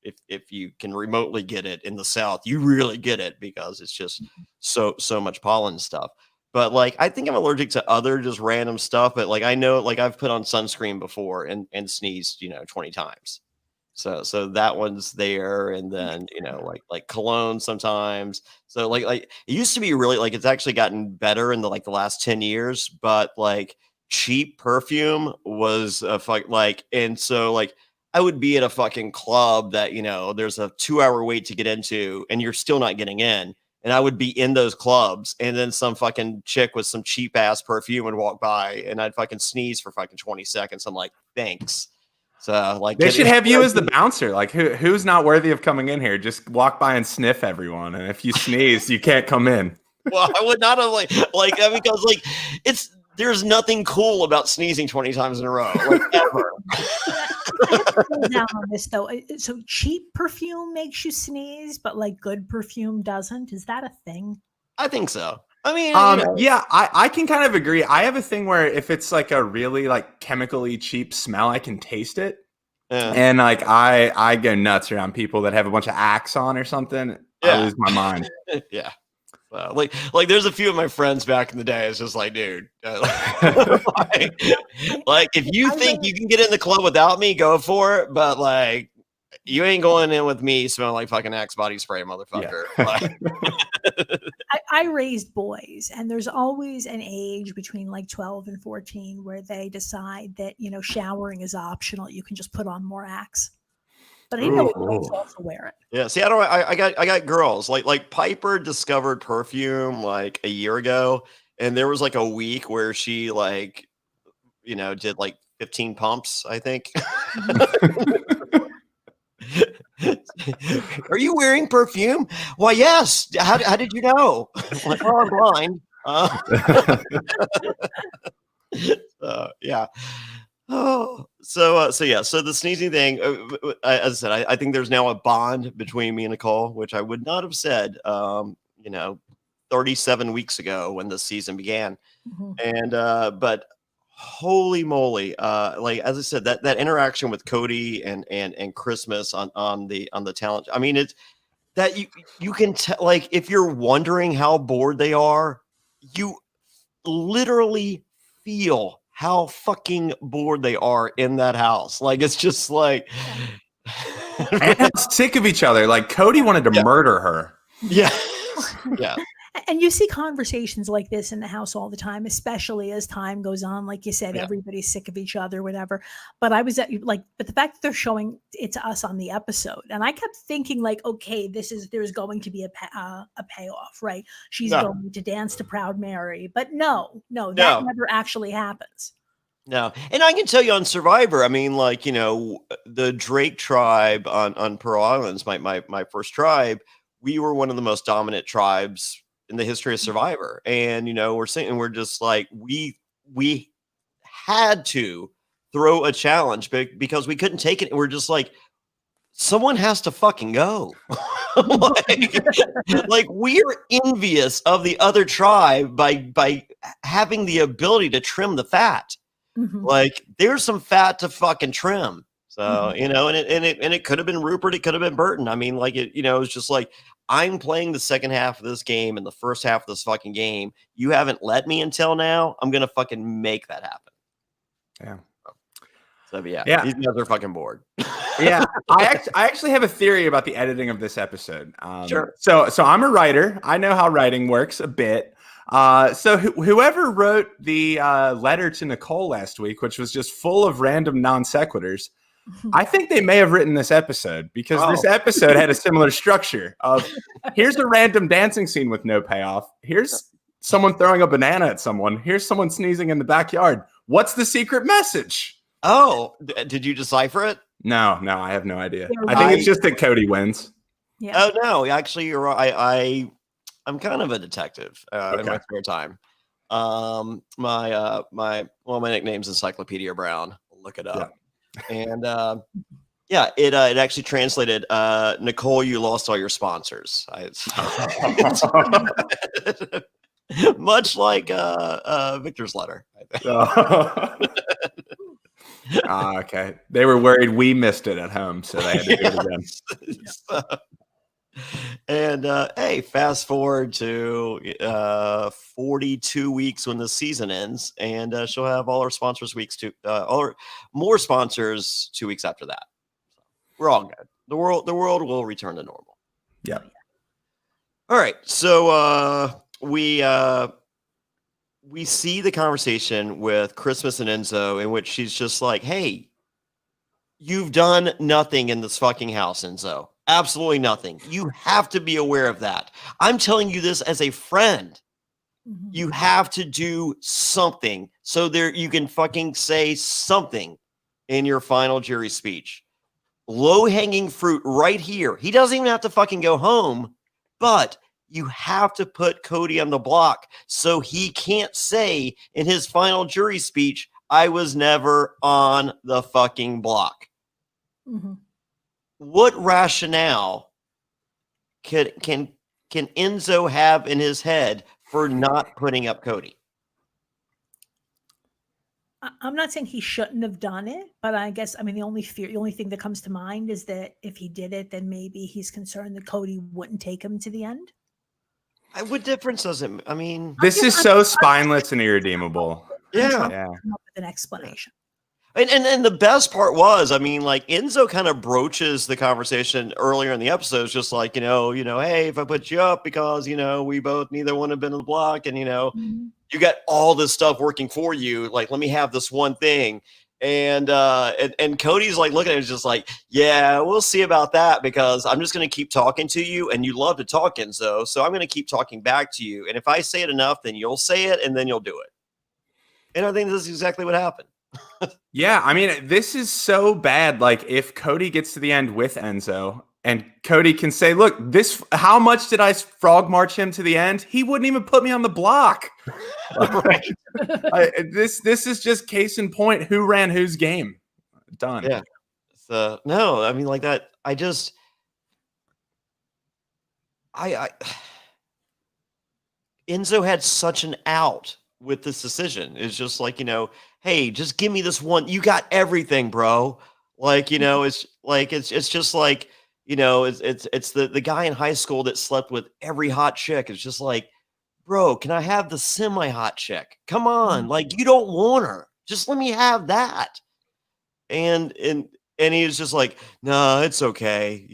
if you can remotely get it in the South, you really get it, because it's just so much pollen stuff. But like, I think I'm allergic to other just random stuff. But like, I know, like I've put on sunscreen before and sneezed 20 times. So that one's there. And then like cologne sometimes. So like it used to be really, like, it's actually gotten better in the last 10 years. But like cheap perfume was and so like I would be at a fucking club that there's a 2-hour wait to get into, and you're still not getting in. And I would be in those clubs, and then some fucking chick with some cheap ass perfume would walk by, and I'd fucking sneeze for fucking 20 seconds. I'm like, thanks. So like, they should have you as the bouncer. Like, who's not worthy of coming in here? Just walk by and sniff everyone, and if you sneeze, you can't come in. Well, I would not have because like there's nothing cool about sneezing 20 times in a row, like ever. I have to pull down on this though. So cheap perfume makes you sneeze, but like good perfume doesn't. Is that a thing? I think so. I mean, yeah, I can kind of agree. I have a thing where if it's like a really like chemically cheap smell, I can taste it. Yeah. And like I go nuts around people that have a bunch of Axe on or something. Yeah. I lose my mind. Yeah. Like there's a few of my friends back in the day. It's just like, dude, like if you think you can get in the club without me, go for it. But like, you ain't going in with me smelling like fucking Axe body spray, motherfucker. Yeah. I raised boys, and there's always an age between like 12 and 14 where they decide that showering is optional. You can just put on more Axe. But I didn't know girls also wear it. Yeah, see, I got girls. Like Piper discovered perfume like a year ago, and there was like a week where she did like 15 pumps, I think. Are you wearing perfume? Why, yes. How did you know? Like, well, I'm blind. Yeah. Oh, so the sneezing thing, as I said, I think there's now a bond between me and Nicole, which I would not have said, 37 weeks ago when the season began. Mm-hmm. And, but holy moly, like, as I said, that interaction with Cody and Christmas on the talent. I mean, it's that you can tell, like, if you're wondering how bored they are, you literally feel how fucking bored they are in that house. Like, it's just like, and how sick of each other. Like, Cody wanted to murder her. Yeah. Yeah. And you see conversations like this in the house all the time, especially as time goes on. Like you said, everybody's sick of each other, whatever. But but the fact that they're showing it to us on the episode, and I kept thinking, like, okay, there's going to be a payoff, right? She's going to dance to Proud Mary, but no, that never actually happens. No, and I can tell you on Survivor, I mean, like, the Drake tribe on Pearl Islands, my first tribe, we were one of the most dominant tribes in the history of Survivor. And, we're just like, we had to throw a challenge because we couldn't take it. And we're just like, someone has to fucking go. like we're envious of the other tribe by having the ability to trim the fat. Mm-hmm. Like, there's some fat to fucking trim. So, you know, and it could have been Rupert, it could have been Burton. I mean, like it, you know, it's just like I'm playing the second half of this game and the first half of this fucking game. You haven't let me until now. I'm gonna fucking make that happen. Yeah. So yeah, Yeah. these guys are fucking bored. Yeah, I actually have a theory about the editing of this episode. Sure. So I'm a writer. I know how writing works a bit. So whoever wrote the letter to Nicole last week, which was just full of random non sequiturs, I think they may have written this episode because this episode had a similar structure of here's a random dancing scene with no payoff. Here's someone throwing a banana at someone. Here's someone sneezing in the backyard. What's the secret message? Oh, did you decipher it? No, I have no idea. I think it's just that Cody wins. Yeah. Oh no, actually, you're right. I'm kind of a detective in my spare time. My nickname's Encyclopedia Brown. Look it up. Yeah. And it actually translated Nicole, you lost all your sponsors. Much like Victor's letter. Okay. They were worried we missed it at home, so they had to do it again. And hey, fast forward to 42 weeks when the season ends, and she'll have all her sponsors more sponsors 2 weeks after that. We're all good. The world will return to normal. Yeah. All right. So we see the conversation with Christmas and Enzo in which she's just like, "Hey, you've done nothing in this fucking house, Enzo. Absolutely nothing. You have to be aware of that. I'm telling you this as a friend. Mm-hmm. You have to do something so there you can fucking say something in your final jury speech. Low-hanging fruit right here. He doesn't even have to fucking go home, but you have to put Cody on the block so he can't say in his final jury speech, I was never on the fucking block." Mm-hmm. What rationale can Enzo have in his head for not putting up Cody? I'm not saying he shouldn't have done it, but I guess, I mean, the only thing that comes to mind is that if he did it, then maybe he's concerned that Cody wouldn't take him to the end. What difference does it? I mean, this is so spineless and irredeemable. Yeah. Come up with an explanation. And the best part was, I mean, like Enzo kind of broaches the conversation earlier in the episode. It's just like, hey, if I put you up because, we both neither one have been on the block and, you got all this stuff working for you. Like, let me have this one thing. And Cody's like looking at it just like, yeah, we'll see about that because I'm just going to keep talking to you and you love to talk, Enzo. So I'm going to keep talking back to you. And if I say it enough, then you'll say it and then you'll do it. And I think this is exactly what happened. Yeah, I mean, this is so bad. Like, if Cody gets to the end with Enzo and Cody can say, look, how much did I frog march him to the end? He wouldn't even put me on the block. Right. This is just case in point. Who ran whose game? Done. Yeah. So, no, I mean, like that. Enzo had such an out with this decision. It's just like, hey, just give me this one. You got everything, bro. Like, it's just like, it's the guy in high school that slept with every hot chick. It's just like, bro, can I have the semi-hot chick? Come on. Like, you don't want her. Just let me have that. And he was just like, no, it's okay.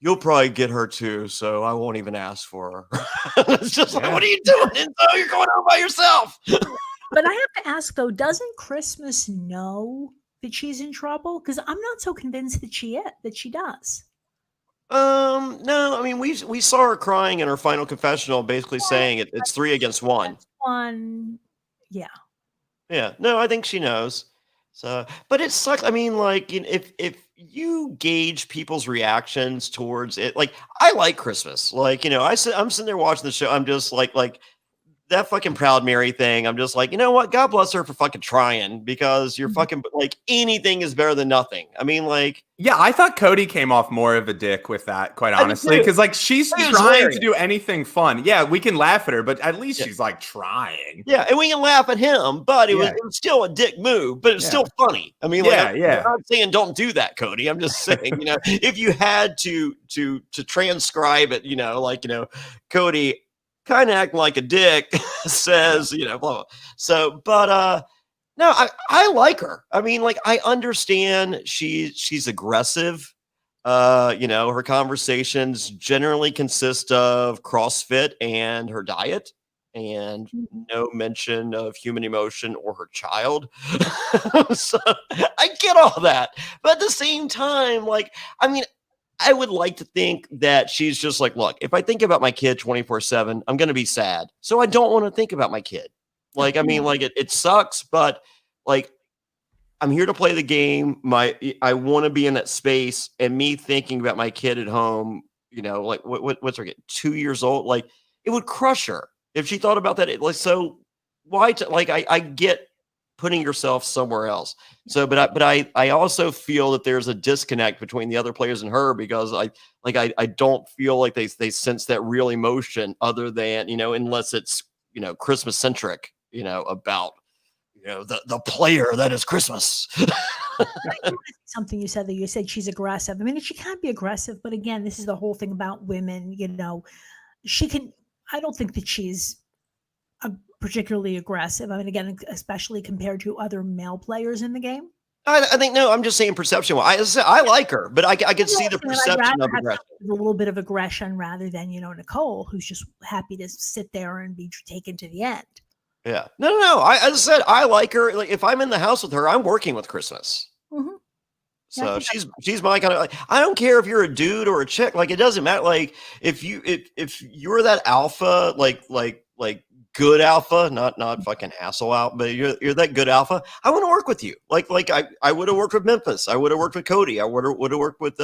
You'll probably get her too, so I won't even ask for her. It's just like, what are you doing, Enzo? You're going out by yourself. But I have to ask though, doesn't Christmas know that she's in trouble? Because I'm not so convinced that she does. No, I mean we saw her crying in her final confessional, basically saying it's 3 against 1. That's one, yeah. Yeah, no, I think she knows. So, but it sucks. I mean, like, if you gauge people's reactions towards it, like, I like Christmas. Like, I'm sitting there watching the show. I'm just like that fucking Proud Mary thing, I'm just like, you know what? God bless her for fucking trying, because you're fucking like anything is better than nothing. I mean, like, yeah, I thought Cody came off more of a dick with that, quite I did honestly, too. because like she's It was trying hilarious. to do anything fun. Yeah, we can laugh at her, but at least Yeah. she's like trying. Yeah, and we can laugh at him, but it Yeah. was still a dick move, but it's Yeah. still funny. I mean, Yeah, like, yeah. I'm not saying don't do that, Cody. I'm just saying, you know, if you had to transcribe it, you know, like, you know, Cody kind of acting like a dick says, you know, blah, blah. So, but no, I like her. I mean, like, I understand she's aggressive. You know, her conversations generally consist of CrossFit and her diet, and no mention of human emotion or her child. So I get all that. But at the same time, like, I mean, I would like to think that she's just like, look, if I think about my kid 24/7, I'm going to be sad. So I don't want to think about my kid. Like, I mean, like, it sucks, but like, I'm here to play the game. I want to be in that space, and me thinking about my kid at home, you know, like what's her kid, 2 years old? Like, it would crush her if she thought about that. Like, so why? Like, I get putting yourself somewhere else. So, but I also feel that there's a disconnect between the other players and her, because I don't feel like they sense that real emotion, other than, you know, unless it's, you know, Christmas centric, you know, about, you know, the player that is Christmas. Something you said, that you said she's aggressive. I mean, she can be aggressive, but again, this is the whole thing about women. You know, she can. I don't think that she's particularly aggressive. I mean, again, especially compared to other male players in the game. I think, no, I'm just saying perception. I like her, but I can see the perception of aggression. A little bit of aggression rather than, you know, Nicole, who's just happy to sit there and be taken to the end. Yeah. No. I said I like her. Like, if I'm in the house with her, I'm working with Christmas. Mm-hmm. So she's my kind of, like, I don't care if you're a dude or a chick. Like, it doesn't matter. Like, if you're that alpha, like good alpha, not fucking hassle out, but you're that good alpha, I want to work with you. Like I would have worked with Memphis. I would have worked with Cody. I would have worked with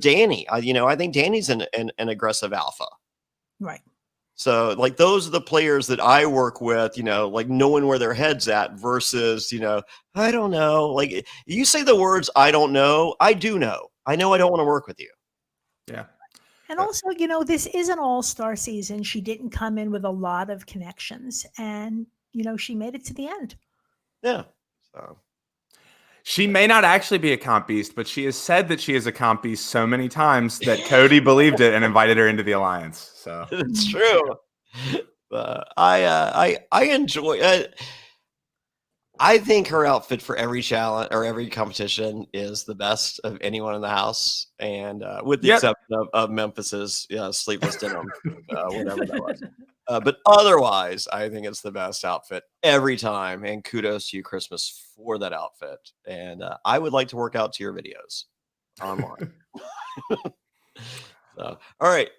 Danny. I think Danny's an aggressive alpha. Right. So, like, those are the players that I work with, you know, like, knowing where their head's at versus, you know, I don't know. Like, you say the words, I don't know. I do know. I know I don't want to work with you. Yeah. And also, you know, this is an all-star season. She didn't come in with a lot of connections, and, you know, she made it to the end. Yeah. So she may not actually be a comp beast, but she has said that she is a comp beast so many times that Cody believed it and invited her into the alliance. So it's true. I enjoy it. I think her outfit for every challenge or every competition is the best of anyone in the house, and with the exception of Memphis's sleeveless denim, whatever that was. But otherwise, I think it's the best outfit every time, and kudos to you, Christmas, for that outfit. And I would like to work out to your videos online. So, all right,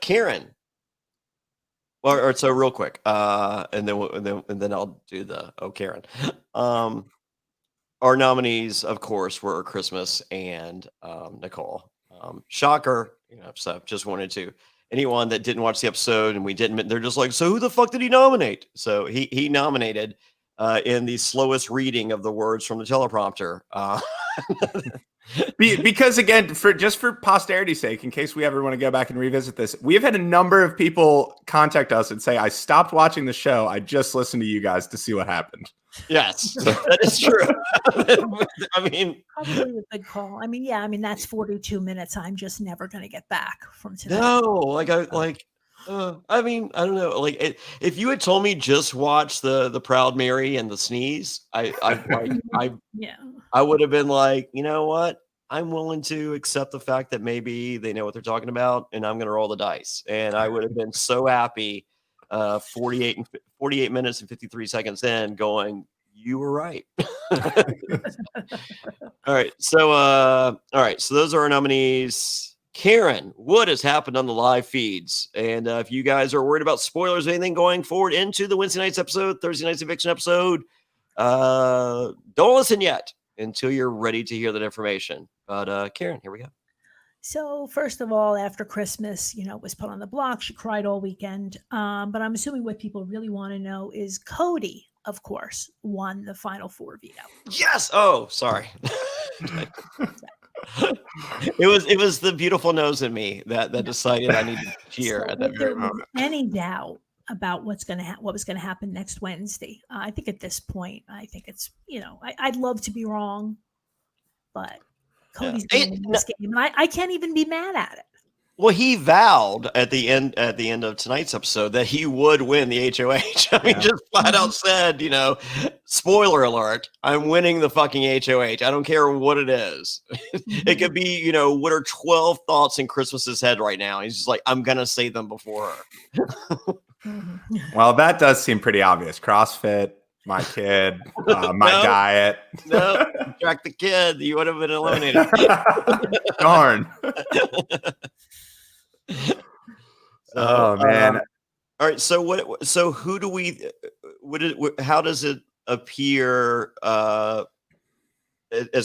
Karen. Or so real quick, and then I'll do the Karen. Our nominees, of course, were Christmas and Nicole. Shocker, you know. So just wanted to, anyone that didn't watch the episode and we didn't, they're just like, so who the fuck did he nominate? So he nominated in the slowest reading of the words from the teleprompter. Because again, for posterity's sake, in case we ever want to go back and revisit this, we have had a number of people contact us and say, I stopped watching the show. I just listened to you guys to see what happened. Yes, that is true. I mean, probably a good call. I mean, that's 42 minutes. I'm just never going to get back from today. No, I mean, I don't know. Like, if you had told me just watch the Proud Mary and the sneeze, I would have been like, you know what? I'm willing to accept the fact that maybe they know what they're talking about, and I'm going to roll the dice. And I would have been so happy. 48 minutes and 53 seconds in, going, you were right. All right. So those are our nominees. Karen, what has happened on the live feeds? And if you guys are worried about spoilers or anything going forward into the Wednesday night's episode, Thursday night's eviction episode, don't listen yet until you're ready to hear that information. But Karen, here we go. So first of all, after Christmas, was put on the block. She cried all weekend. But I'm assuming what people really want to know is Cody, of course, won the Final Four veto. Yes. Oh, sorry. It was the beautiful nose in me that decided I needed to cheer So at that if very there was moment. any doubt about what was going to happen next Wednesday, I think at this point, I think it's I'd love to be wrong, but Cody's going to win this game, and I can't even be mad at it. Well, he vowed at the end of tonight's episode that he would win the HOH. I mean, just flat out said, spoiler alert, I'm winning the fucking HOH. I don't care what it is. It could be, what are 12 thoughts in Christmas's head right now? He's just like, I'm gonna say them before her. Well, that does seem pretty obvious. CrossFit, my kid, my diet. No, track the kid. You would have been eliminated. Darn. Oh man. All right. So so who do we? How does it appear? As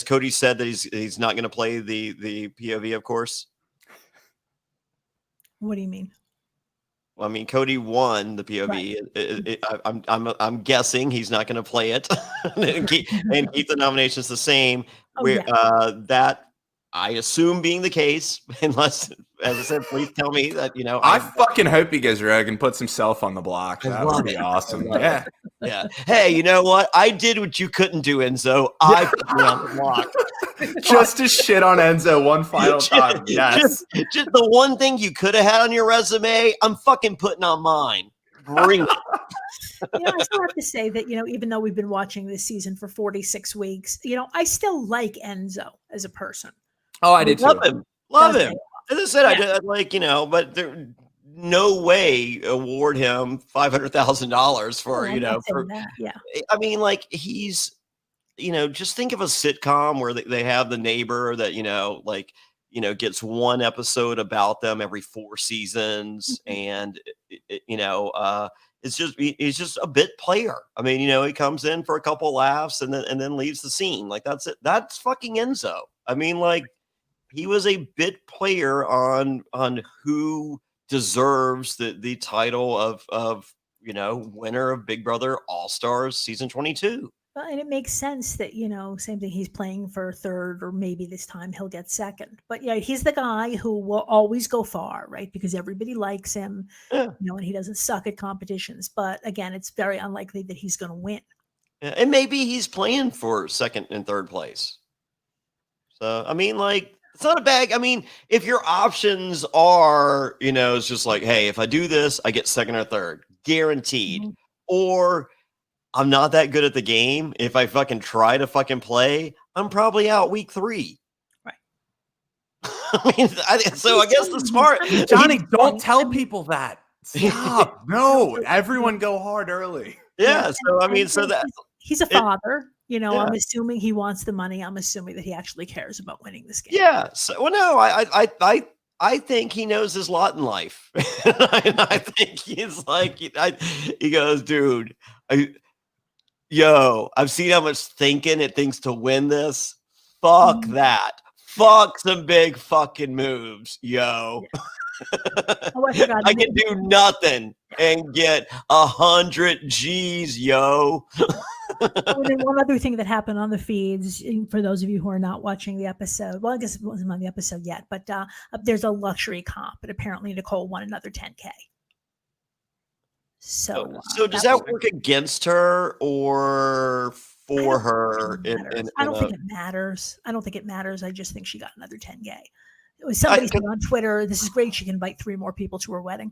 Cody said that he's not going to play the POV, of course. What do you mean? Well, I mean, Cody won the POV. Right. I'm guessing he's not going to play it and keep the nominations the same. That I assume being the case, unless, as I said, please tell me that I fucking hope he goes rogue and puts himself on the block. That would be awesome. Yeah. Yeah. Hey, you know what? I did what you couldn't do, Enzo. I put me on the block. Just to shit on Enzo one final time. Yes. Just the one thing you could have had on your resume, I'm fucking putting on mine. Bring it. I still have to say that, even though we've been watching this season for 46 weeks, I still like Enzo as a person. Oh, I did too. Love him. As I said, I did but there no way award him $500,000 for, I mean, like he's, just think of a sitcom where they have the neighbor that, gets one episode about them every 4 seasons. And, he's just a bit player. I mean, he comes in for a couple laughs and then leaves the scene. Like that's it. That's fucking Enzo. I mean, like he was a bit player on who deserves the title of winner of Big Brother All-Stars season 22. Well, and it makes sense that, same thing, he's playing for third, or maybe this time he'll get second. But yeah, he's the guy who will always go far, right? Because everybody likes him, and he doesn't suck at competitions. But again, it's very unlikely that he's going to win. Yeah, and maybe he's playing for second and third place. So, I mean, like, it's not a bag. I mean, if your options are, it's just like, hey, if I do this, I get second or third, guaranteed. Mm-hmm. Or I'm not that good at the game. If I fucking try to fucking play, I'm probably out week 3. Right. I mean, I guess the smart Johnny, don't tell people that. Stop. No, everyone go hard early. Yeah. So I mean, so that he's a father. I'm assuming he wants the money. I'm assuming that he actually cares about winning this game. Yeah. So, well, no, I think he knows his lot in life. I think he's like, he goes, dude, I've seen how much thinking it thinks to win this. Fuck that. Fuck some big fucking moves, yo. I can do nothing and get 100 G's, yo. And then one other thing that happened on the feeds, for those of you who are not watching the episode, well, I guess it wasn't on the episode yet, but there's a luxury comp, and apparently Nicole won another 10K. So does that work against her or for her? I don't think it matters. I don't think it matters. I just think she got another 10K. It was somebody said on Twitter, this is great. She can invite 3 more people to her wedding.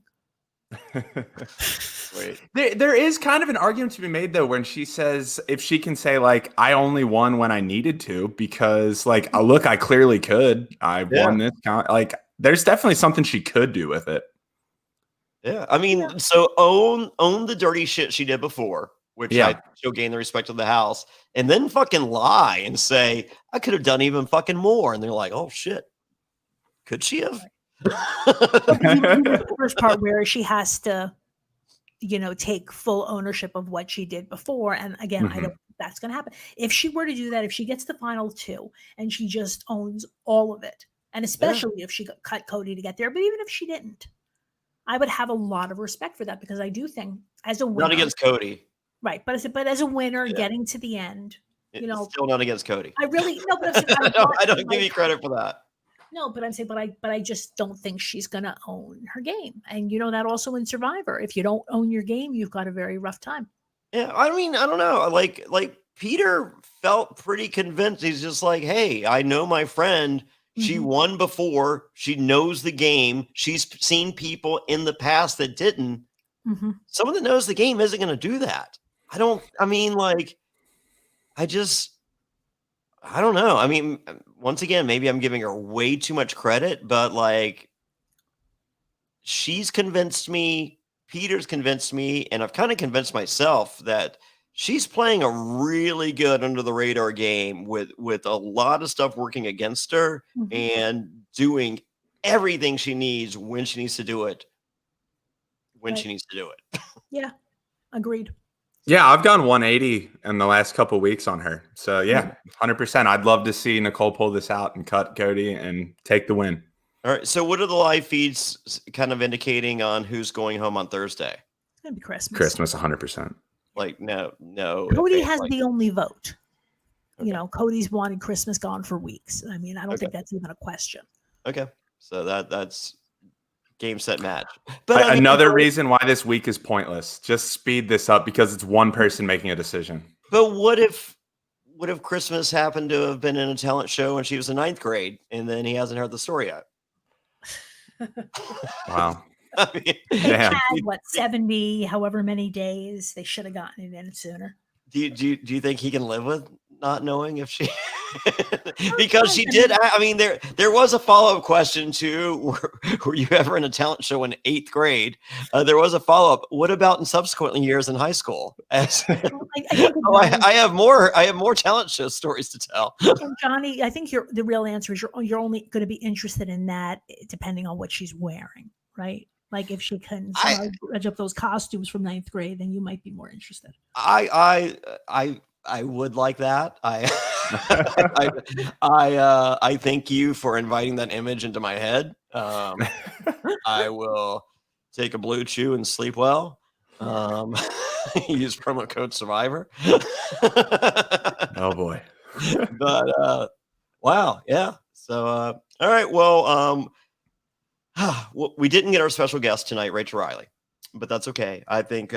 Wait. There is kind of an argument to be made though when she says if she can say like I only won when I needed to because like look, I clearly could. I won this like there's definitely something she could do with it. Yeah, I mean, so own the dirty shit she did before, which she'll gain the respect of the house, and then fucking lie and say I could have done even fucking more, and they're like, oh shit, could she have? The first part where she has to, take full ownership of what she did before, and again, I don't think that's going to happen. If she were to do that, if she gets the final 2 and she just owns all of it, And especially if she cut Cody to get there. But even if she didn't, I would have a lot of respect for that, because I do think as a winner, Not against Cody. right? But as a winner, getting to the end, It's still not against Cody. I really no, but I don't give you credit for that. No, but I'm saying, but I just don't think she's gonna own her game, and that also in Survivor, if you don't own your game, you've got a very rough time. Yeah, I mean, I don't know. Like Peter felt pretty convinced. He's just like, hey, I know my friend. She won before. She knows the game. She's seen people in the past that didn't. Someone that knows the game isn't going to do that. I don't know. I mean, once again, maybe I'm giving her way too much credit, but like, she's convinced me, Peter's convinced me, and I've kind of convinced myself that she's playing a really good under the radar game with a lot of stuff working against her and doing everything she needs when she needs to do it. She needs to do it. Yeah, agreed. Yeah, I've gone 180 in the last couple of weeks on her. So yeah, 100%. I'd love to see Nicole pull this out and cut Cody and take the win. All right. So what are the live feeds kind of indicating on who's going home on Thursday? It's gonna be Christmas. Christmas, 100%. Like, no. Cody has the only vote. Okay. Cody's wanted Christmas gone for weeks. I mean, I don't think that's even a question. Okay. So that's game, set, match. But another reason why this week is pointless. Just speed this up because it's one person making a decision. But what if Christmas happened to have been in a talent show when she was in 9th grade and then he hasn't heard the story yet? Wow. I mean, they had 70, however many days. They should have gotten it in sooner. Do you think he can live with not knowing if she because she did? I mean, there was a follow-up question too. Were you ever in a talent show in 8th grade? There was a follow-up. What about in subsequent years in high school? I have more talent show stories to tell. And Johnny, I think the real answer is you're only going to be interested in that depending on what she's wearing, right? Like if she can dredge up those costumes from 9th grade, then you might be more interested. I would like that. I thank you for inviting that image into my head. I will take a BlueChew and sleep well. Use promo code Survivor. Oh boy. But wow, yeah. So all right, well, we didn't get our special guest tonight, Rachel Riley, but that's okay. I think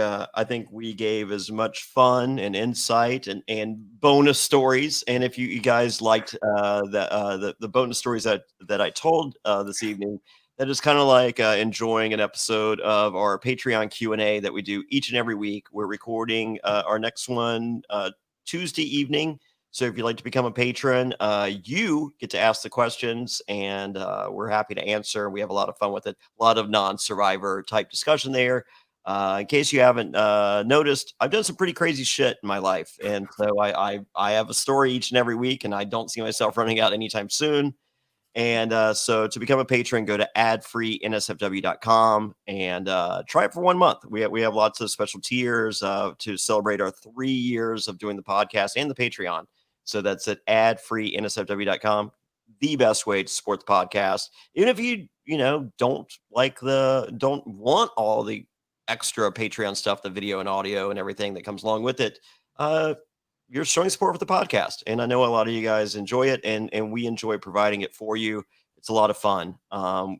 we gave as much fun and insight and bonus stories. And if you guys liked the bonus stories that I told this evening, that is kind of like enjoying an episode of our Patreon Q&A that we do each and every week. We're recording our next one Tuesday evening. So if you'd like to become a patron, you get to ask the questions, and we're happy to answer. We have a lot of fun with it. A lot of non-Survivor type discussion there. In case you haven't noticed, I've done some pretty crazy shit in my life. And so I have a story each and every week, and I don't see myself running out anytime soon. And so to become a patron, go to adfreeNSFW.com and try it for 1 month. We have lots of special tiers to celebrate our 3 years of doing the podcast and the Patreon. So that's at adfreeNSFW.com. The best way to support the podcast. Even if you don't want all the extra Patreon stuff, the video and audio and everything that comes along with it, you're showing support for the podcast. And I know a lot of you guys enjoy it, and we enjoy providing it for you. It's a lot of fun.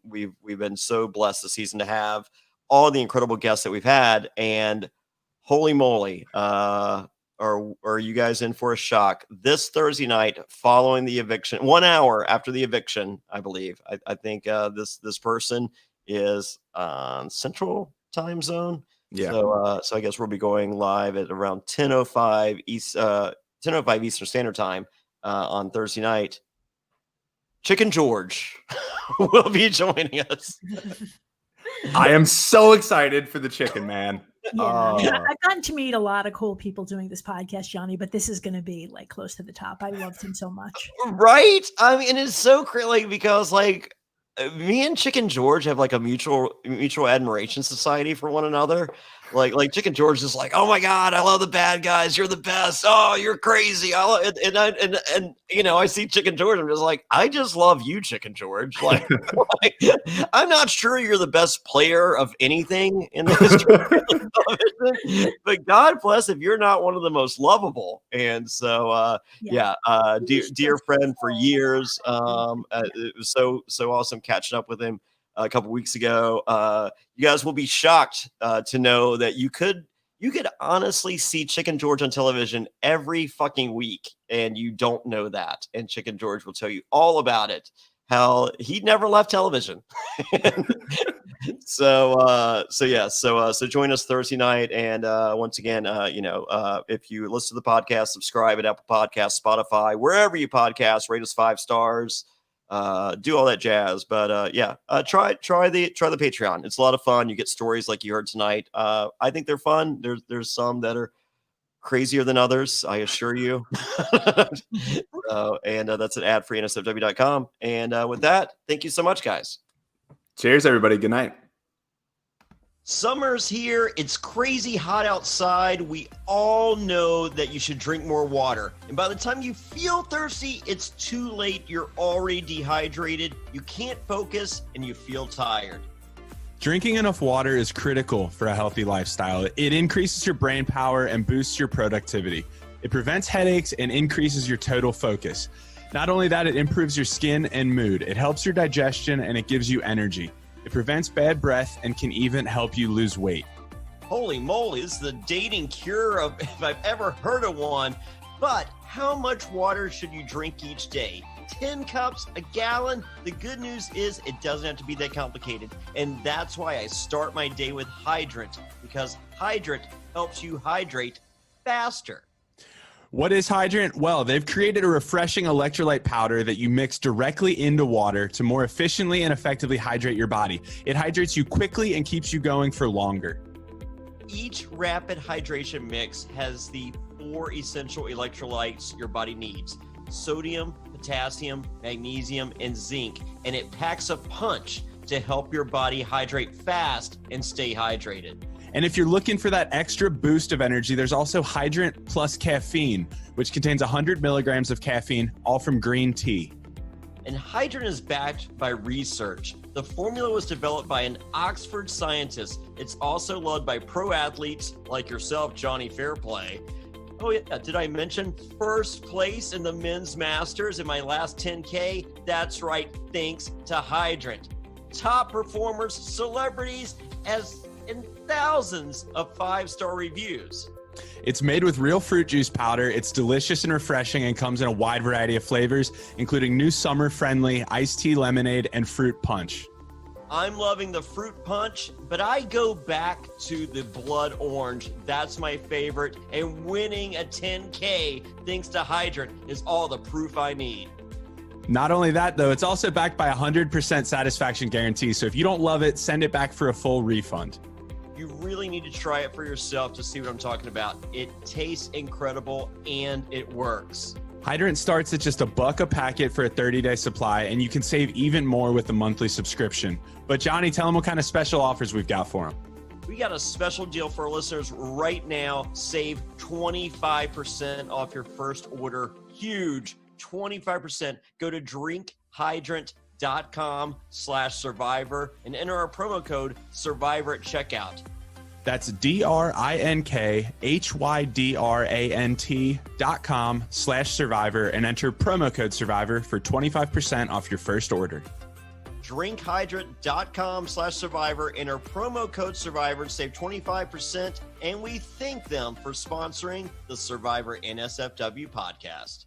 We've been so blessed this season to have all the incredible guests that we've had, and holy moly, are you guys in for a shock this Thursday night following the eviction? 1 hour after the eviction, I believe. I think this person is on Central Time Zone. Yeah. So I guess we'll be going live at around 10:05 Eastern Standard Time on Thursday night. Chicken George will be joining us. I am so excited for the chicken, man. Yeah, I've gotten to meet a lot of cool people doing this podcast, Johnny, but this is going to be like close to the top. I loved him so much. Right? I mean, it's so crazy because like me and Chicken George have like a mutual admiration society for one another. Like Chicken George is like, oh my God, I love the bad guys. You're the best. Oh, you're crazy. And you know, I see Chicken George. I'm just like, I just love you, Chicken George. Like I'm not sure you're the best player of anything in the history of television, but God bless if you're not one of the most lovable. And so, dear friend for years. It was so awesome catching up with him a couple weeks ago. You guys will be shocked to know that you could honestly see Chicken George on television every fucking week, and you don't know that. And Chicken George will tell you all about it. How he never left television. So join us Thursday night. And once again, if you listen to the podcast, subscribe at Apple Podcasts, Spotify, wherever you podcast, rate us 5 stars. Do all that jazz, but try the Patreon. It's a lot of fun. You get stories like you heard tonight. I think they're fun. There's some that are crazier than others, I assure you. And that's at adfree.nsfw.com. And with that, thank you so much, guys. Cheers, everybody. Good night. Summer's here. It's crazy hot outside. We all know that you should drink more water. And by the time you feel thirsty, it's too late. You're already dehydrated. You can't focus and you feel tired. Drinking enough water is critical for a healthy lifestyle. It increases your brain power and boosts your productivity. It prevents headaches and increases your total focus. Not only that, it improves your skin and mood. It helps your digestion and it gives you energy. It prevents bad breath and can even help you lose weight. Holy moly, this is the dating cure of if I've ever heard of one. But how much water should you drink each day? 10 cups, a gallon? The good news is it doesn't have to be that complicated. And that's why I start my day with Hydrant, because Hydrant helps you hydrate faster. What is Hydrant? Well, they've created a refreshing electrolyte powder that you mix directly into water to more efficiently and effectively hydrate your body. It hydrates you quickly and keeps you going for longer. Each rapid hydration mix has the 4 essential electrolytes your body needs: sodium, potassium, magnesium, and zinc. And it packs a punch to help your body hydrate fast and stay hydrated. And if you're looking for that extra boost of energy, there's also Hydrant Plus Caffeine, which contains 100 milligrams of caffeine, all from green tea. And Hydrant is backed by research. The formula was developed by an Oxford scientist. It's also loved by pro athletes like yourself, Johnny Fairplay. Oh yeah, did I mention first place in the men's masters in my last 10K? That's right, thanks to Hydrant. Top performers, celebrities, and thousands of 5-star reviews. It's made with real fruit juice powder. It's delicious and refreshing and comes in a wide variety of flavors, including new summer-friendly iced tea lemonade and fruit punch. I'm loving the fruit punch, but I go back to the blood orange. That's my favorite. And winning a 10K thanks to Hydrant is all the proof I need. Not only that, though, it's also backed by a 100% satisfaction guarantee. So if you don't love it, send it back for a full refund. You really need to try it for yourself to see what I'm talking about. It tastes incredible and it works. Hydrant starts at just $1 a packet for a 30-day supply, and you can save even more with a monthly subscription. But Johnny, tell them what kind of special offers we've got for them. We got a special deal for our listeners right now. Save 25% off your first order. Huge, 25%. Go to drinkhydrant.com/survivor and enter our promo code survivor at checkout. That's drinkhydrant.com/survivor and enter promo code survivor for 25% off your first order. drinkhydrant.com/survivor, enter promo code survivor to save 25%. And we thank them for sponsoring the Survivor NSFW podcast.